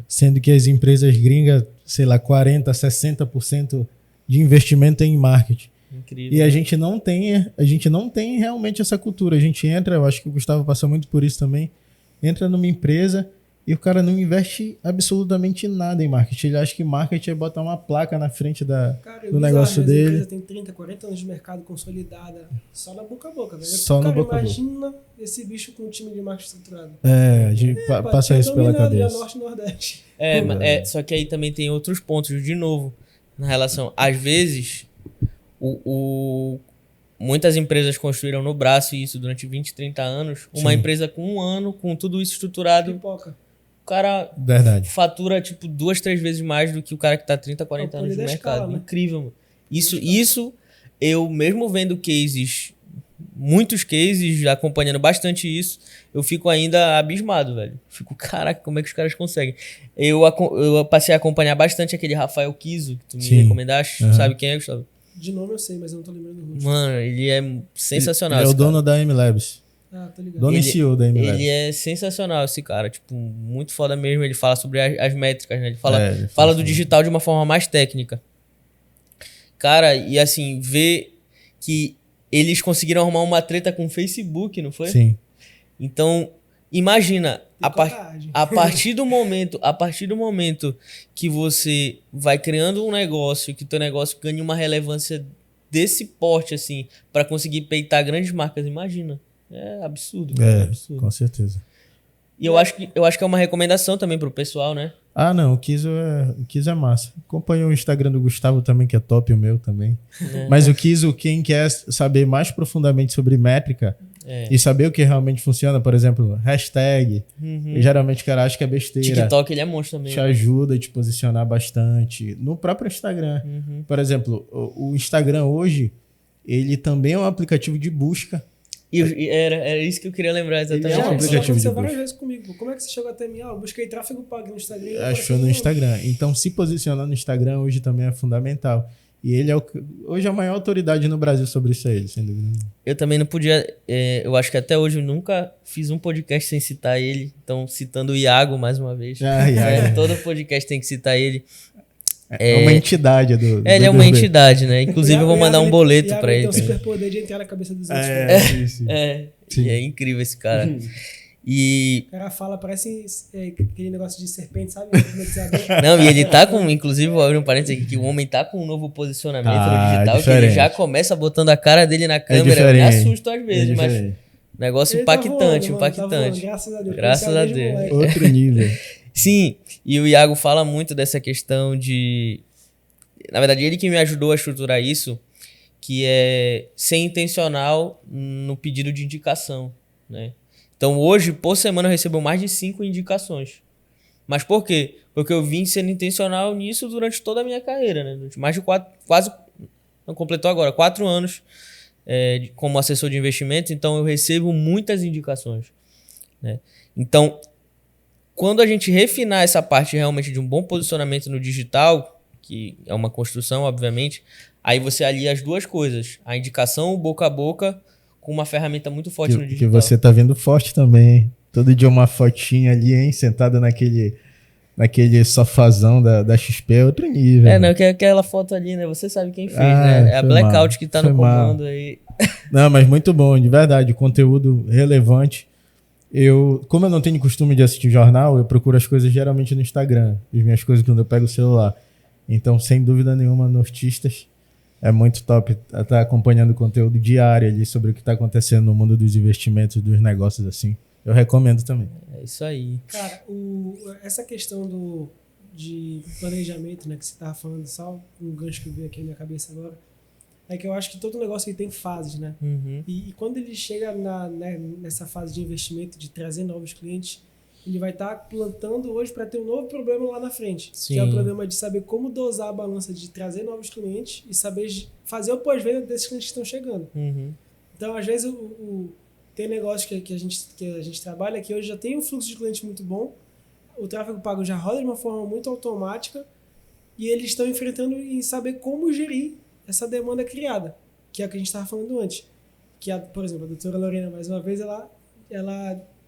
Sendo que as empresas gringas, sei lá, 40%, 60% de investimento em marketing. Incrível. E a gente não tem realmente essa cultura. A gente entra, eu acho que o Gustavo passa muito por isso também, entra numa empresa e o cara não investe absolutamente nada em marketing. Ele acha que marketing é botar uma placa na frente do negócio dele. A empresa tem 30, 40 anos de mercado consolidada, só na boca a boca, velho. Só na boca a boca. Imagina esse bicho com um time de marketing estruturado. A gente passa isso pela cabeça. Norte e Nordeste. Só que aí também tem outros pontos, de novo, na relação. Às vezes, muitas empresas construíram no braço isso durante 20, 30 anos. Uma empresa com um ano, com tudo isso estruturado. Pipoca. O cara fatura tipo 2, 3 vezes mais do que o cara que tá 30, 40 anos no mercado. Escala, né? Incrível, mano. Isso, eu mesmo vendo cases, muitos cases, acompanhando bastante isso, eu fico ainda abismado, velho. Fico, caraca, como é que os caras conseguem? Eu passei a acompanhar bastante aquele Rafael Kiso, que tu me recomendaste. Sabe quem é, Gustavo? De nome eu sei, mas eu não tô lembrando do rosto. Mano, ele é sensacional. Ele é o dono da M-Labs. Tô ligado. Dono e CEO da M-Labs. Ele é sensacional, esse cara. Tipo, muito foda mesmo. Ele fala sobre as métricas, né? Ele fala do digital de uma forma mais técnica. Cara, e assim, ver que eles conseguiram arrumar uma treta com o Facebook, não foi? Sim. Então, Imagina, coragem. a partir do momento que você vai criando um negócio, que teu negócio ganha uma relevância desse porte, assim, para conseguir peitar grandes marcas, imagina. É absurdo. Cara, absurdo. Com certeza. E eu acho que é uma recomendação também pro pessoal, né? Ah, não, o Kiso é massa. Acompanho o Instagram do Gustavo também, que é top, o meu também. Mas o Kiso, quem quer saber mais profundamente sobre métrica e saber o que realmente funciona, por exemplo, hashtag, geralmente o cara acha que é besteira. TikTok, ele é monstro também. Te ajuda a te posicionar bastante. No próprio Instagram. Por exemplo, o Instagram hoje, ele também é um aplicativo de busca. E era isso que eu queria lembrar exatamente. Ele é um aplicativo de aconteceu várias busca. vezes comigo. Como é que você chegou até mim? Eu busquei tráfego pago no Instagram. Achou no Instagram. Então, se posicionar no Instagram hoje também é fundamental. E ele hoje é a maior autoridade no Brasil sobre isso aí, sem dúvida nenhuma. Eu também não podia... eu acho que até hoje eu nunca fiz um podcast sem citar ele. Então, citando o Iago mais uma vez. Todo podcast tem que citar ele. É uma entidade do ele é uma entidade, né? Inclusive, eu vou mandar um boleto pra ele. Ele tem o superpoder de entrar na cabeça dos outros. E é incrível esse cara. E... O cara fala, parece aquele negócio de serpente, sabe? Não, e ele tá com... Inclusive, vou abrir um parênteses aqui, que o homem tá com um novo posicionamento no digital, que ele já começa botando a cara dele na câmera. Me assusta às vezes, mas... Negócio impactante, impactante. Graças a Deus. Graças a Deus. Outro nível. Sim, e o Iago fala muito dessa questão de... Na verdade, ele que me ajudou a estruturar isso, que é ser intencional no pedido de indicação, né? Então, hoje, por semana, eu recebo mais de 5 indicações. Mas por quê? Porque eu vim sendo intencional nisso durante toda a minha carreira, né? Durante mais de 4 anos como assessor de investimento, então eu recebo muitas indicações, né? Então, quando a gente refinar essa parte realmente de um bom posicionamento no digital, que é uma construção, obviamente, aí você alia as duas coisas. A indicação, o boca a boca, com uma ferramenta muito forte no digital. Que você tá vendo forte também, hein? Todo dia uma fotinha ali, hein? Sentada naquele sofazão da XP, é outro nível. Não, que é aquela foto ali, né? Você sabe quem fez, né? É a Blackout que tá no comando aí. Não, mas muito bom, de verdade. Conteúdo relevante. Como eu não tenho costume de assistir jornal, eu procuro as coisas geralmente no Instagram. As minhas coisas quando eu pego o celular. Então, sem dúvida nenhuma, Nortistas é muito top estar acompanhando o conteúdo diário ali sobre o que está acontecendo no mundo dos investimentos, dos negócios, assim. Eu recomendo também. É isso aí. Cara, essa questão de planejamento, né, que você estava falando, só um gancho que veio aqui na minha cabeça agora, é que eu acho que todo negócio ele tem fases, né? E quando ele chega nessa fase de investimento, de trazer novos clientes, ele vai estar plantando hoje para ter um novo problema lá na frente. Sim. Que é o problema de saber como dosar a balança de trazer novos clientes e saber fazer o pós-venda desses clientes que estão chegando. Então, às vezes, tem negócio que a gente trabalha que hoje já tem um fluxo de clientes muito bom, o tráfego pago já roda de uma forma muito automática e eles estão enfrentando em saber como gerir essa demanda criada, que é o que a gente estava falando antes. Que, por exemplo, a doutora Lorena, mais uma vez, ela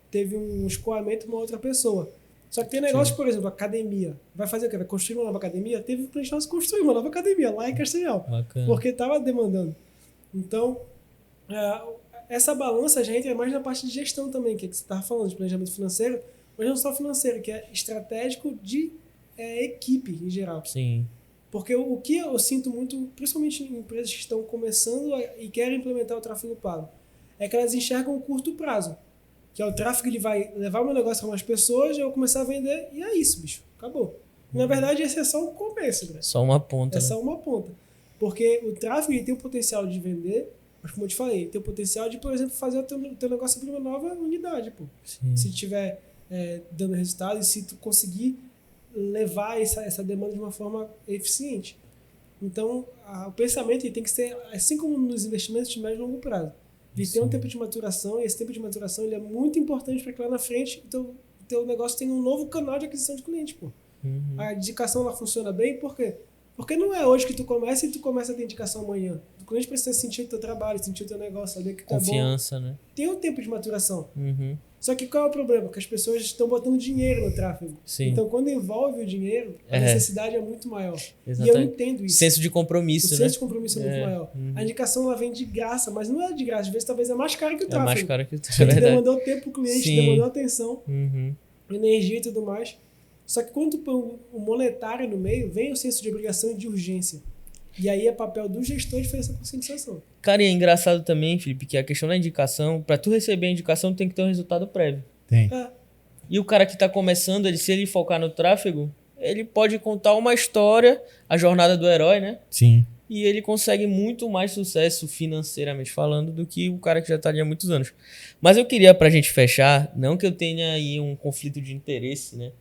teve um escoamento com uma outra pessoa. Só que tem negócio, por exemplo, academia. Vai fazer o quê? Vai construir uma nova academia? Teve um cliente nosso construir uma nova academia lá em Castanhal. Bacana. Porque estava demandando. Então, essa balança já entra mais na parte de gestão também, que é que você estava falando, de planejamento financeiro, mas não só financeiro, que é estratégico de equipe em geral. Sim. Porque o que eu sinto muito, principalmente em empresas que estão começando e querem implementar o tráfego pago, é que elas enxergam o curto prazo. Que é o tráfego, ele vai levar o meu negócio para mais pessoas, eu vou começar a vender e é isso, bicho. Acabou. Na verdade, esse é só um começo, né? Só uma ponta. É só uma ponta. Porque o tráfego ele tem o potencial de vender, mas como eu te falei, tem o potencial de, por exemplo, fazer o teu negócio abrir uma nova unidade, pô. Sim. Se tiver dando resultado e se tu conseguir levar essa demanda de uma forma eficiente. Então, o pensamento ele tem que ser, assim como nos investimentos de médio e longo prazo. Ele tem um tempo de maturação, e esse tempo de maturação ele é muito importante para que lá na frente o teu negócio tenha um novo canal de aquisição de cliente, pô. A indicação ela funciona bem, por quê? Porque não é hoje que tu começa e tu começa a ter indicação amanhã. O cliente precisa sentir o teu trabalho, sentir o teu negócio, saber que tá bom. Confiança, né? Tem um tempo de maturação. Só que qual é o problema? Que as pessoas estão botando dinheiro no tráfego. Sim. Então, quando envolve o dinheiro, a necessidade é muito maior. Exatamente. E eu entendo isso. Senso de compromisso, O né? senso de compromisso é muito maior. A indicação ela vem de graça, mas não é de graça. Às vezes talvez é mais caro que o tráfego. É mais caro que o Porque tráfego. demandou tempo pro cliente, Sim. demandou atenção, Uhum. energia e tudo mais. Só que quando põe o monetário no meio, vem o senso de obrigação e de urgência. E aí é papel do gestor de fazer essa conscientização. Cara, e é engraçado também, Felipe, que a questão da indicação, pra tu receber a indicação, tem que ter um resultado prévio. Tem. É. E o cara que tá começando, se ele focar no tráfego, ele pode contar uma história, a jornada do herói, né? Sim. E ele consegue muito mais sucesso financeiramente falando do que o cara que já tá ali há muitos anos. Mas eu queria, pra gente fechar, não que eu tenha aí um conflito de interesse, né?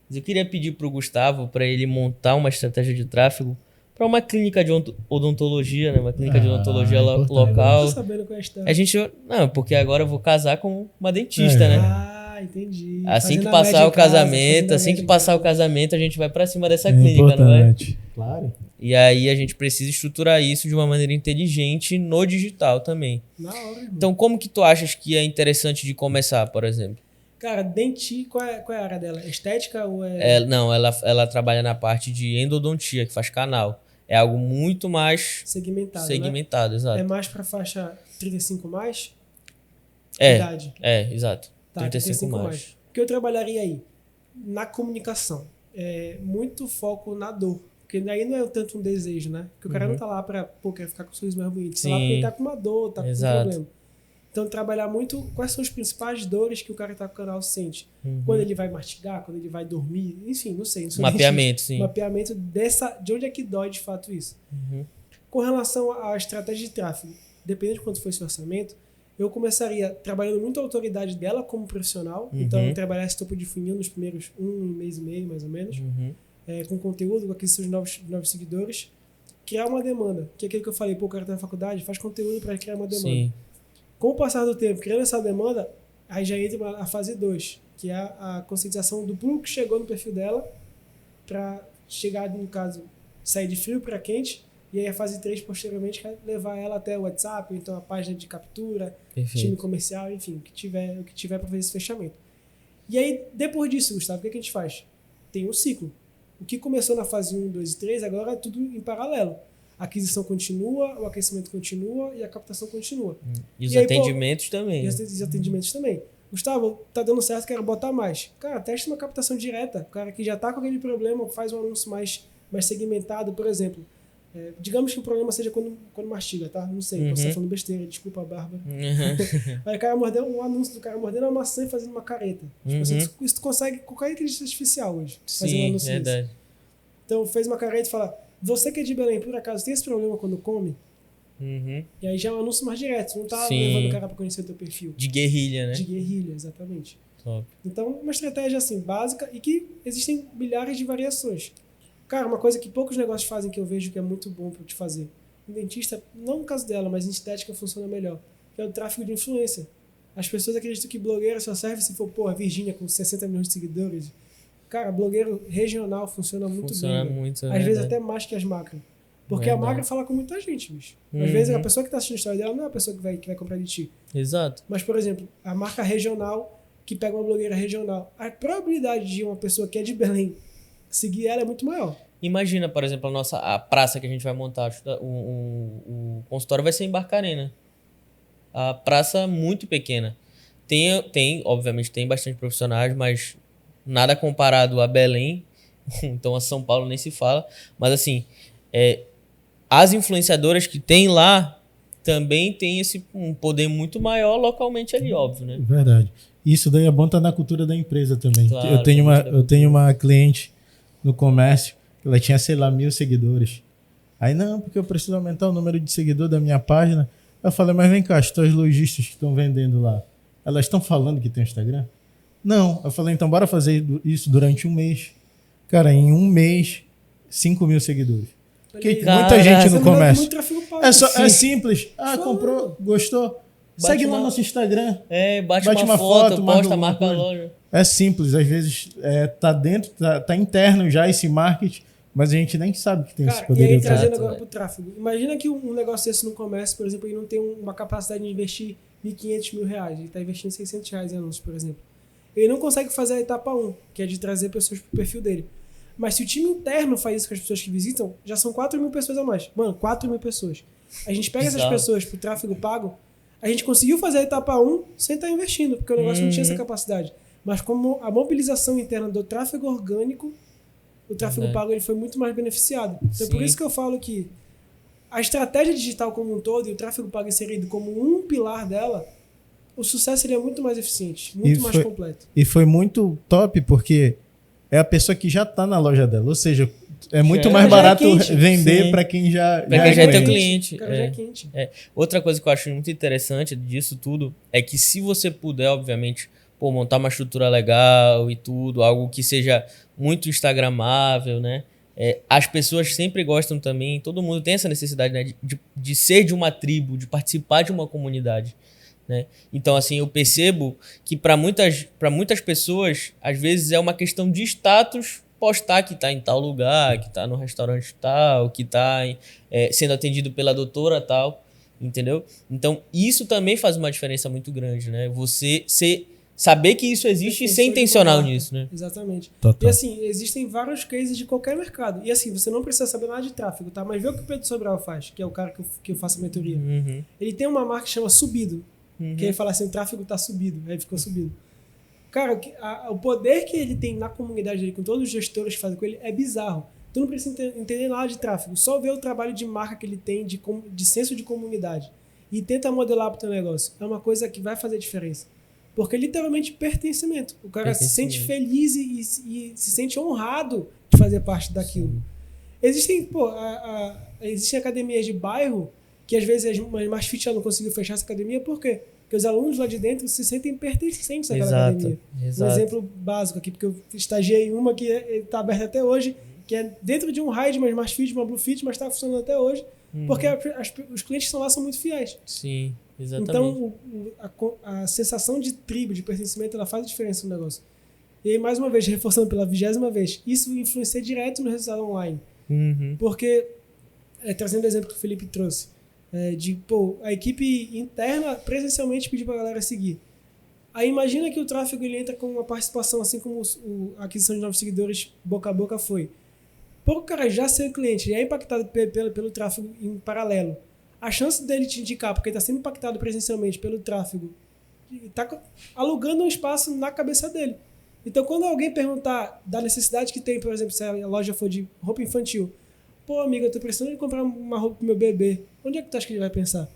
Mas eu queria pedir pro Gustavo para ele montar uma estratégia de tráfego para uma clínica de odontologia, né? Uma clínica de odontologia importante. local. Eu tô sabendo qual é a história. A gente... Não, porque agora eu vou casar com uma dentista, né? Ah, entendi. Assim que Fazendo a passar média o em casa, casamento, fazendo a assim média que em passar o casa. casamento, a gente vai para cima dessa É clínica, não é? importante. Claro. E aí a gente precisa estruturar isso de uma maneira inteligente no digital também. Na hora, irmão. Então, como que tu achas que é interessante de começar, por exemplo? Cara, qual é a área dela? Estética ou é... Não, ela trabalha na parte de endodontia, que faz canal. É algo muito mais segmentado, segmentado, né? exato. É mais pra faixa 35 mais? É, Idade. exato. Tá, 35 mais. O que eu trabalharia aí? Na comunicação. Muito foco na dor. Porque daí não é tanto um desejo, né? Porque o cara não tá lá pra, quer ficar com o sorriso mais bonito. Tá lá porque ele tá com uma dor, tá com um problema. Então, trabalhar muito quais são as principais dores que o cara que tá com o canal sente. Quando ele vai mastigar, quando ele vai dormir, enfim, não sei. Mapeamento, sim. Mapeamento de onde é que dói de fato isso. Com relação à estratégia de tráfego, dependendo de quanto for esse orçamento, eu começaria trabalhando muito a autoridade dela como profissional. Então, eu trabalhar esse topo de funil nos primeiros um mês e meio, mais ou menos. Com conteúdo, com aquisição de novos seguidores. Criar uma demanda, que é aquilo que eu falei, o cara tá na faculdade, faz conteúdo para criar uma demanda. Sim. Com o passar do tempo, criando essa demanda, aí já entra a fase 2, que é a conscientização do público que chegou no perfil dela para chegar, no caso, sair de frio para quente. E aí a fase 3, posteriormente, é levar ela até o WhatsApp, então a página de captura, time comercial, enfim, o que tiver para fazer esse fechamento. E aí, depois disso, Gustavo, o que a gente faz? Tem um ciclo. O que começou na fase 1, 2 e 3, agora é tudo em paralelo. A aquisição continua, o aquecimento continua e a captação continua. E os atendimentos também. E os atendimentos também. Gustavo, tá dando certo, quero botar mais. Cara, testa uma captação direta. O cara que já tá com aquele problema, faz um anúncio mais segmentado, por exemplo. Digamos que o problema seja quando mastiga, tá? Não sei, posso estar falando besteira, desculpa, Bárbara. Aí o cara mordeu um anúncio do cara mordendo uma maçã e fazendo uma careta. Tipo, isso tu consegue com qualquer inteligência artificial hoje. Fazer um anúncio verdade. desse. Então fez uma careta e fala: você que é de Belém, por acaso, tem esse problema quando come? E aí já é um anúncio mais direto, não tá levando o cara pra conhecer o teu perfil. De guerrilha, né? De guerrilha, exatamente. Top. Então, uma estratégia assim, básica e que existem milhares de variações. Cara, uma coisa que poucos negócios fazem que eu vejo que é muito bom pra te fazer. Um dentista, não no caso dela, mas em estética funciona melhor, que é o tráfego de influência. As pessoas acreditam que blogueira só serve se for, a Virgínia com 60 milhões de seguidores. Cara, blogueiro regional funciona muito bem. Funciona muito, Às vezes até mais que as macro. Porque a macro fala com muita gente, bicho. Às vezes a pessoa que tá assistindo a história dela não é a pessoa que vai comprar de ti. Exato. Mas, por exemplo, a marca regional que pega uma blogueira regional, a probabilidade de uma pessoa que é de Belém seguir ela é muito maior. Imagina, por exemplo, a praça que a gente vai montar. O consultório vai ser em Barcarena. A praça muito pequena. Obviamente, tem bastante profissionais, mas nada comparado a Belém. Então, a São Paulo nem se fala. Mas, assim, as influenciadoras que tem lá também tem um poder muito maior localmente ali, óbvio, né? Verdade. Isso daí é bom estar na cultura da empresa também. Claro, eu tenho uma cliente no comércio, ela tinha, sei lá, 1.000 seguidores. Aí, não, porque eu preciso aumentar o número de seguidores da minha página. Eu falei, mas vem cá, as tuas lojistas que estão vendendo lá, elas estão falando que tem Instagram? Não. Eu falei, então bora fazer isso durante um mês. Cara, em um mês, 5.000 seguidores. Porque muita gente no comércio. É simples. Comprou, gostou. Segue lá no nosso Instagram. Bate uma foto, posta, marca a loja. É simples, às vezes tá dentro, tá interno já esse marketing, mas a gente nem sabe que tem esse poder. E aí, trazendo agora pro tráfego. Imagina que um negócio desse no comércio, por exemplo, ele não tem uma capacidade de investir R$1.500, R$1.000, ele está investindo R$600 em anúncios, por exemplo. Ele não consegue fazer a etapa 1, que é de trazer pessoas pro perfil dele. Mas se o time interno faz isso com as pessoas que visitam, já são 4.000 pessoas a mais. Mano, 4.000 pessoas. A gente pega essas pessoas pro tráfego pago, a gente conseguiu fazer a etapa 1 sem estar investindo, porque o negócio não tinha essa capacidade. Mas como a mobilização interna do tráfego orgânico, o tráfego pago ele foi muito mais beneficiado. Então, por isso que eu falo que a estratégia digital como um todo e o tráfego pago inserido como um pilar dela, o sucesso seria muito mais eficiente, muito mais completo. E foi muito top, porque é a pessoa que já está na loja dela. Ou seja, é muito mais barato vender para quem já é teu cliente. Já é quente. Outra coisa que eu acho muito interessante disso tudo é que se você puder, obviamente, montar uma estrutura legal e tudo, algo que seja muito instagramável, né? As pessoas sempre gostam também, todo mundo tem essa necessidade, né, de ser de uma tribo, de participar de uma comunidade, né? Então, assim, eu percebo que para muitas pessoas, às vezes é uma questão de status postar que está em tal lugar, que está no restaurante tal, que está sendo atendido pela doutora tal, entendeu? Então, isso também faz uma diferença muito grande, né? Você saber que isso existe e ser intencional nisso, né? Exatamente. Total. E assim, existem vários cases de qualquer mercado. E assim, você não precisa saber nada de tráfego, tá? Mas vê o que o Pedro Sobral faz, que é o cara que eu faço a mentoria. Uhum. Ele tem uma marca que chama Subido. Que ele fala assim, o tráfego tá subido. Aí ficou subido. Cara, o poder que ele tem na comunidade dele, com todos os gestores que fazem com ele, é bizarro. Tu não precisa entender nada de tráfego. Só ver o trabalho de marca que ele tem, de senso de comunidade. E tenta modelar pro teu negócio. É uma coisa que vai fazer diferença. Porque literalmente pertencimento. O cara se sente feliz e se sente honrado de fazer parte daquilo. Existem academias de bairro que às vezes a Masfit não conseguiu fechar essa academia. Por quê? Porque os alunos lá de dentro se sentem pertencentes àquela academia. Um exemplo básico aqui, porque eu estagiei em uma que está aberta até hoje, que é dentro de um raio de uma Masfit, uma Bluefit, mas está funcionando até hoje, porque os clientes que estão lá são muito fiéis. Sim. Exatamente. Então, a sensação de tribo, de pertencimento, ela faz a diferença no negócio. E aí, mais uma vez, reforçando pela 20ª vez, isso influencia direto no resultado online. Porque, trazendo o exemplo que o Felipe trouxe, a equipe interna presencialmente pediu pra galera seguir. Aí imagina que o tráfego ele entra com uma participação, assim como a aquisição de novos seguidores boca a boca foi. Por o cara já ser cliente, já é impactado pelo tráfego em paralelo. A chance dele te indicar, porque ele está sendo impactado presencialmente pelo tráfego, está alugando um espaço na cabeça dele. Então, quando alguém perguntar da necessidade que tem, por exemplo, se a loja for de roupa infantil, pô, amigo, eu tô precisando de comprar uma roupa pro meu bebê, onde é que tu acha que ele vai pensar?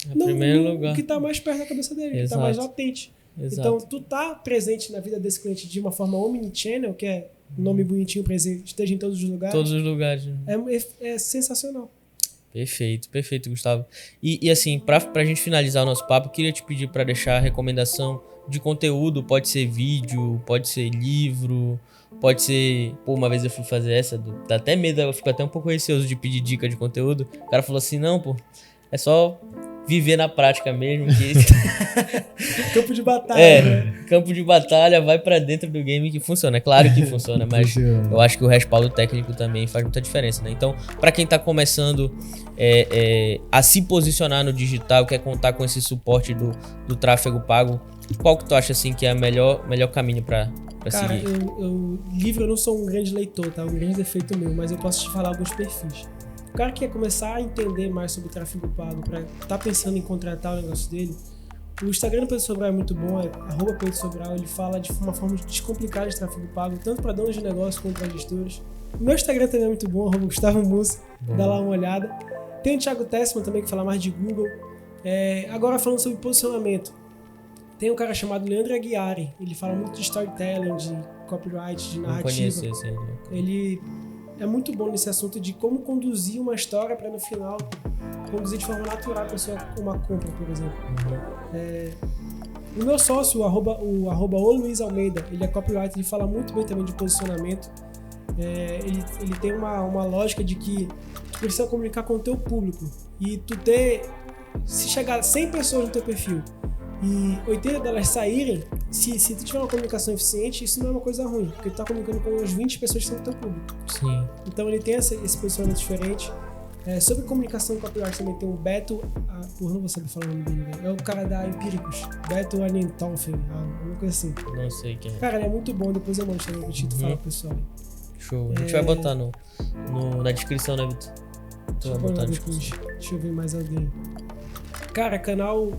Primeiro lugar. O que está mais perto da cabeça dele, o que está mais latente. Exato. Então, tu tá presente na vida desse cliente de uma forma omnichannel, que é um nome bonitinho para dizer esteja em todos os lugares. Todos os lugares. É sensacional. Perfeito, Gustavo. E assim, pra gente finalizar o nosso papo, eu queria te pedir para deixar a recomendação de conteúdo. Pode ser vídeo, pode ser livro, pode ser... Pô, uma vez eu fui fazer essa, dá até medo, eu fico até um pouco receoso de pedir dica de conteúdo. O cara falou assim, não, pô, é só viver na prática mesmo. Campo de batalha, né? Campo de batalha, vai pra dentro do game que funciona. É claro que funciona, mas eu acho que o respaldo técnico também faz muita diferença, né? Então, pra quem tá começando a se posicionar no digital, quer contar com esse suporte do tráfego pago, qual que tu acha assim que é o melhor caminho pra seguir? Cara, livro eu não sou um grande leitor, tá? Um grande defeito meu, mas eu posso te falar alguns perfis. O cara que quer começar a entender mais sobre tráfego pago, para tá pensando em contratar o negócio dele, o Instagram do Pedro Sobral é muito bom, @Pedro Sobral, ele fala de uma forma descomplicada de tráfego pago, tanto para donos de negócio quanto para gestores. O meu Instagram também é muito bom, @Gustavo Musso, dá lá uma olhada. Tem o Thiago Tessman também, que fala mais de Google. Agora falando sobre posicionamento, tem um cara chamado Leandro Aguiari, ele fala muito de storytelling, de copyright, de narrativa. Não conheço esse. Ele é muito bom nesse assunto de como conduzir uma história para no final conduzir de forma natural a pessoa com uma compra, por exemplo. O meu sócio, o Luiz Almeida, ele é copywriter, ele fala muito bem também de posicionamento. Ele tem uma lógica de que tu precisa comunicar com o teu público e se chegar 100 pessoas no teu perfil e 80 delas saírem, se tu tiver uma comunicação eficiente, isso não é uma coisa ruim, porque tu tá comunicando com umas 20 pessoas que são do teu público. Sim. Então ele tem esse posicionamento diferente. Sobre comunicação e copyright também tem o Beto, não vou saber falar o nome dele, velho. É o cara da Empíricos, Beto Anentolfen, alguma coisa assim. Não sei quem é. Cara, ele é muito bom, depois eu mostro também pra ti, tu fala pro pessoal. Show. A gente vai botar na descrição, né, Vitor? Deixa eu ver mais alguém. Cara, canal...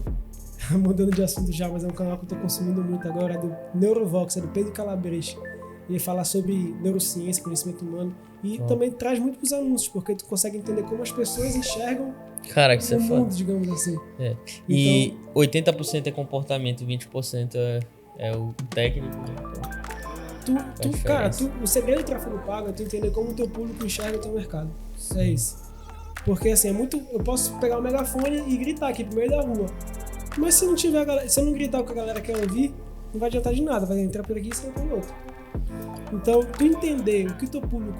mudando de assunto já, mas é um canal que eu tô consumindo muito agora, é do Neurovox, é do Pedro Calabres. Ele fala sobre neurociência, conhecimento humano e também traz muito pros anúncios, porque tu consegue entender como as pessoas enxergam o mundo, digamos assim. É. E então, 80% é comportamento, 20% é o técnico, né? Então, o segredo do tráfego pago é tu entender como o teu público enxerga o teu mercado. É isso. Porque assim, eu posso pegar o megafone e gritar aqui pro meio da rua. Mas se eu não gritar o que a galera quer ouvir, não vai adiantar de nada, vai entrar por aqui e sair pelo outro. Então, tu entender o que o teu público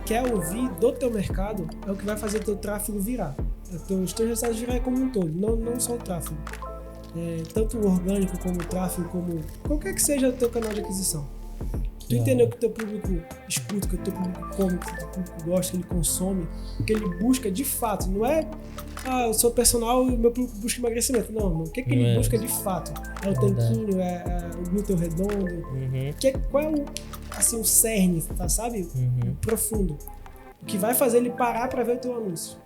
quer ouvir do teu mercado é o que vai fazer o teu tráfego virar. Os teus resultados virar como um todo, não só o tráfego. Tanto o orgânico como o tráfego, como qualquer que seja o teu canal de aquisição. Tu entender o que o teu público escuta, o que o teu público come, o que o teu público gosta, o que ele consome, o que ele busca de fato. Não é, eu sou personal e meu público busca emagrecimento. Não. O que ele busca de fato? É o tanquinho, é o glúteo redondo. Qual é o cerne, tá, sabe? O profundo. O que vai fazer ele parar pra ver o teu anúncio.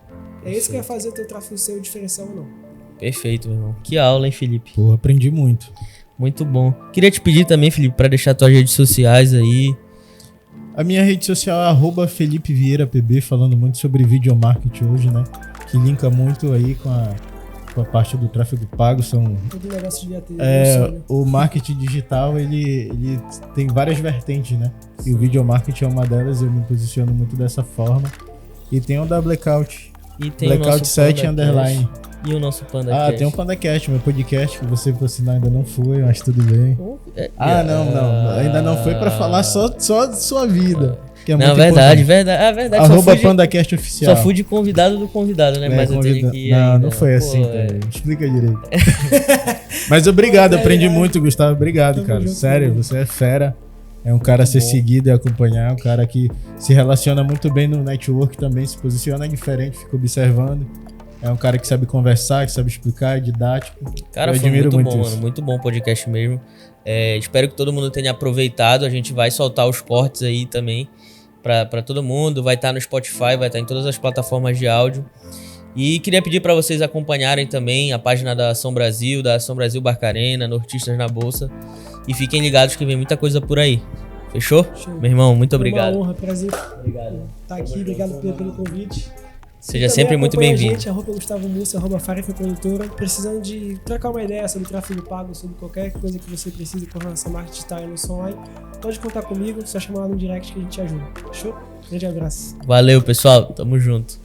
É isso que vai fazer o teu tráfego ser o diferencial ou não. Perfeito, meu irmão. Que aula, hein, Felipe? Pô, aprendi muito. Muito bom. Queria te pedir também, Felipe, para deixar tuas redes sociais aí. A minha rede social é @FelipeVieiraPB, falando muito sobre videomarketing hoje, né? Que linka muito aí com a parte do tráfego pago. Todo negócio devia ter. O marketing digital, ele tem várias vertentes, né? E o videomarketing é uma delas, eu me posiciono muito dessa forma. E tem o da Blackout. E tem Blackout 7 _. E o nosso PandaCast. Tem um PandaCast, meu podcast, que você por sinal ainda não foi, mas tudo bem. Não. Ainda não foi pra falar só de sua vida. Que é muito verdade. @PandaCast oficial. Só fui de convidado do convidado, né? Mas eu tenho que ir Não foi assim, cara. Explica direito. Mas obrigado, aprendi muito, Gustavo. Obrigado, cara. Sério, você é fera. É um cara a ser seguido e acompanhar. Um cara que se relaciona muito bem no network também, se posiciona diferente, fica observando. É um cara que sabe conversar, que sabe explicar, é didático. Cara, foi muito bom, mano. Muito bom o podcast mesmo. Espero que todo mundo tenha aproveitado. A gente vai soltar os cortes aí também pra todo mundo. Vai estar no Spotify, vai estar em todas as plataformas de áudio. E queria pedir para vocês acompanharem também a página da Ação Brasil Barcarena, Nortistas na Bolsa. E fiquem ligados que vem muita coisa por aí. Fechou? Show. Meu irmão, muito obrigado. É uma honra, prazer. Obrigado. Tá aqui, obrigado pelo convite. Seja sempre muito bem-vindo. Gustavo Mussa, @Farefa Produtora. Precisando de trocar uma ideia sobre tráfego pago, sobre qualquer coisa que você precise com relação a marketing digital e anúncio online, pode contar comigo, só chamar lá no direct que a gente te ajuda. Fechou? Grande abraço. Valeu, pessoal. Tamo junto.